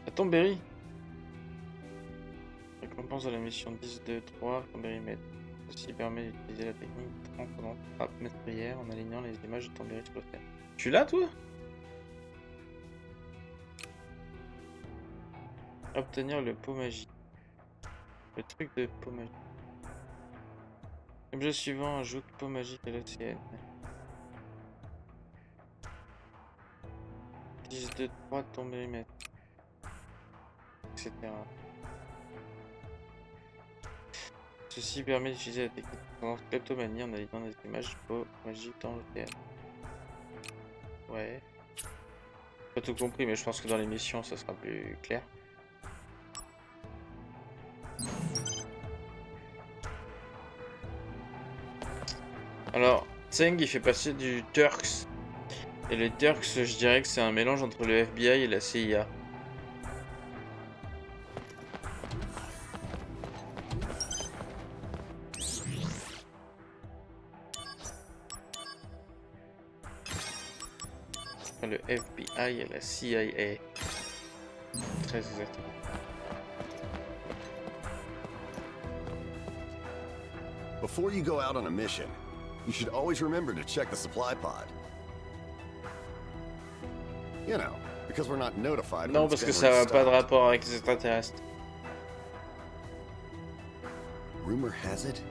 Attends, Berry. Récompense de la mission 10-2-3. Berry Med. Ceci permet d'utiliser la technique transcendante frappe meurtrière en alignant les images de Berry sur le terre. Tu l'as, toi? Obtenir le pot magique. Le truc de pot magique. Objet suivant, ajoute pot magique à l'OCN. 10, 2, 3, ton périmètre. Etc. Ceci permet d'utiliser la technique de kleptomanie en alignant des images pot magique dans l'OCN. Ouais. Pas tout compris, mais je pense que dans l'émission ça sera plus clair. Alors, Tseng il fait passer du Turks. Et les Turks, je dirais que c'est un mélange entre le FBI et la CIA. Le FBI et la CIA. Très exactement. Before you go out on a mission, you should always remember to check the supply pod. You know, because we're not notified. Non, parce que ça n'a pas de rapport avec les extraterrestres. Rumor has it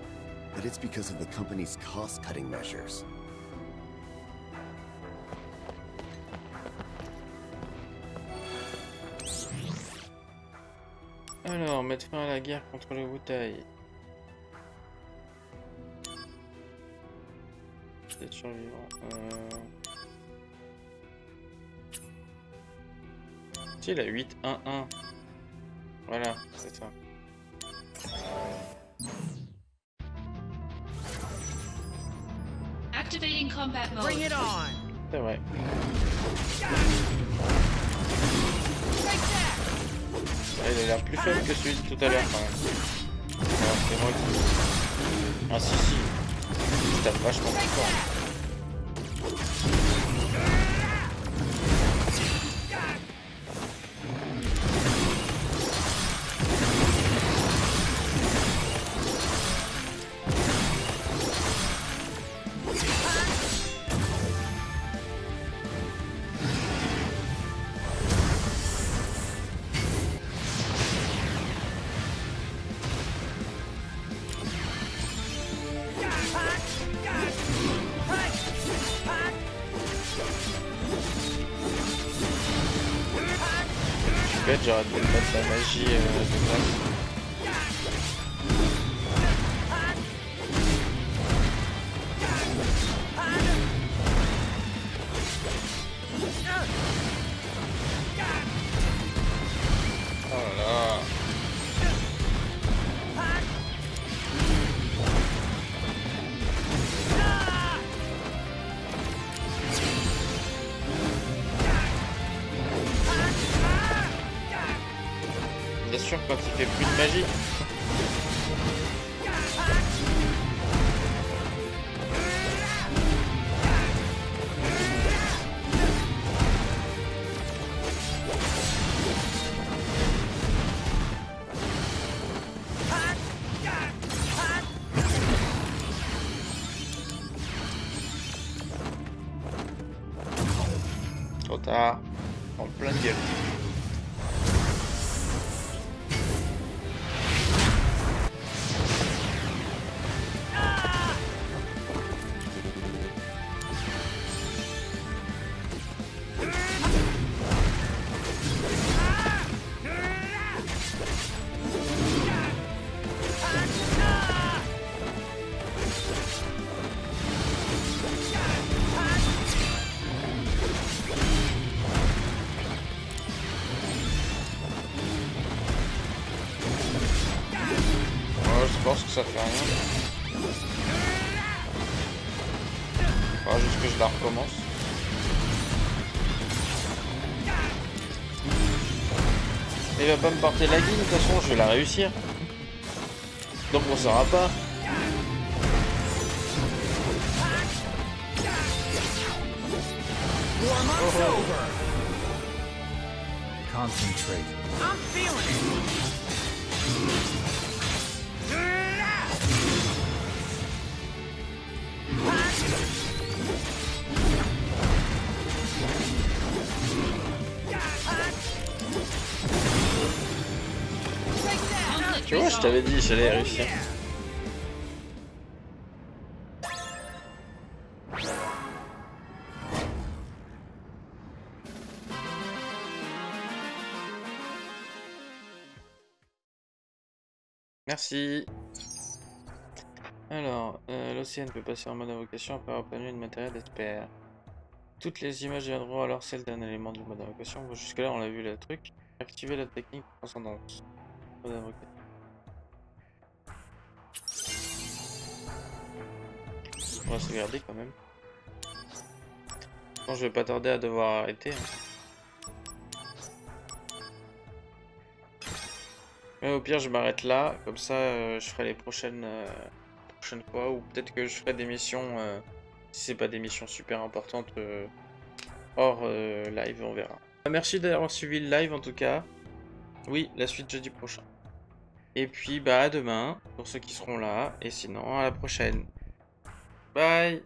that it's because of the company's cost-cutting measures. Alors, mettre fin à la guerre contre le Wutai. Peut-être survivant. Si, il a 8-1-1. Voilà, c'est ça. Activating combat mode. Bring it on. C'est vrai. Ah, il a l'air plus faible que celui de tout à l'heure quand même. Alors, c'est moi qui... Ah si si. Je tape vachement plus fort. J'aurais dû mettre la magie de glace. Oh là là. Bien sûr quand il fait plus de magie. Trop tard. En plein de gueule. Je pense que ça fait rien. Faudra juste que je la recommence. Il va pas me porter la guine, de toute façon je vais la réussir. Donc on saura pas. Concentrate. I'm feeling it. Tu vois, je t'avais dit, j'allais réussir. Merci. Alors, l'océan peut passer en mode invocation après avoir obtenu une matériel d'espère. Toutes les images deviendront alors celles d'un élément du mode invocation. Bon, jusque là on a vu le truc. Activer la technique de transcendance. Mode invocation. On va sauvegarder quand même. Non, je vais pas tarder à devoir arrêter. Mais au pire je m'arrête là, comme ça je ferai les prochaines fois, ou peut-être que je ferai des missions, si c'est pas des missions super importantes, hors live, on verra. Merci d'avoir suivi le live en tout cas. Oui, la suite jeudi prochain. Et puis bah à demain, pour ceux qui seront là, et sinon à la prochaine. Bye.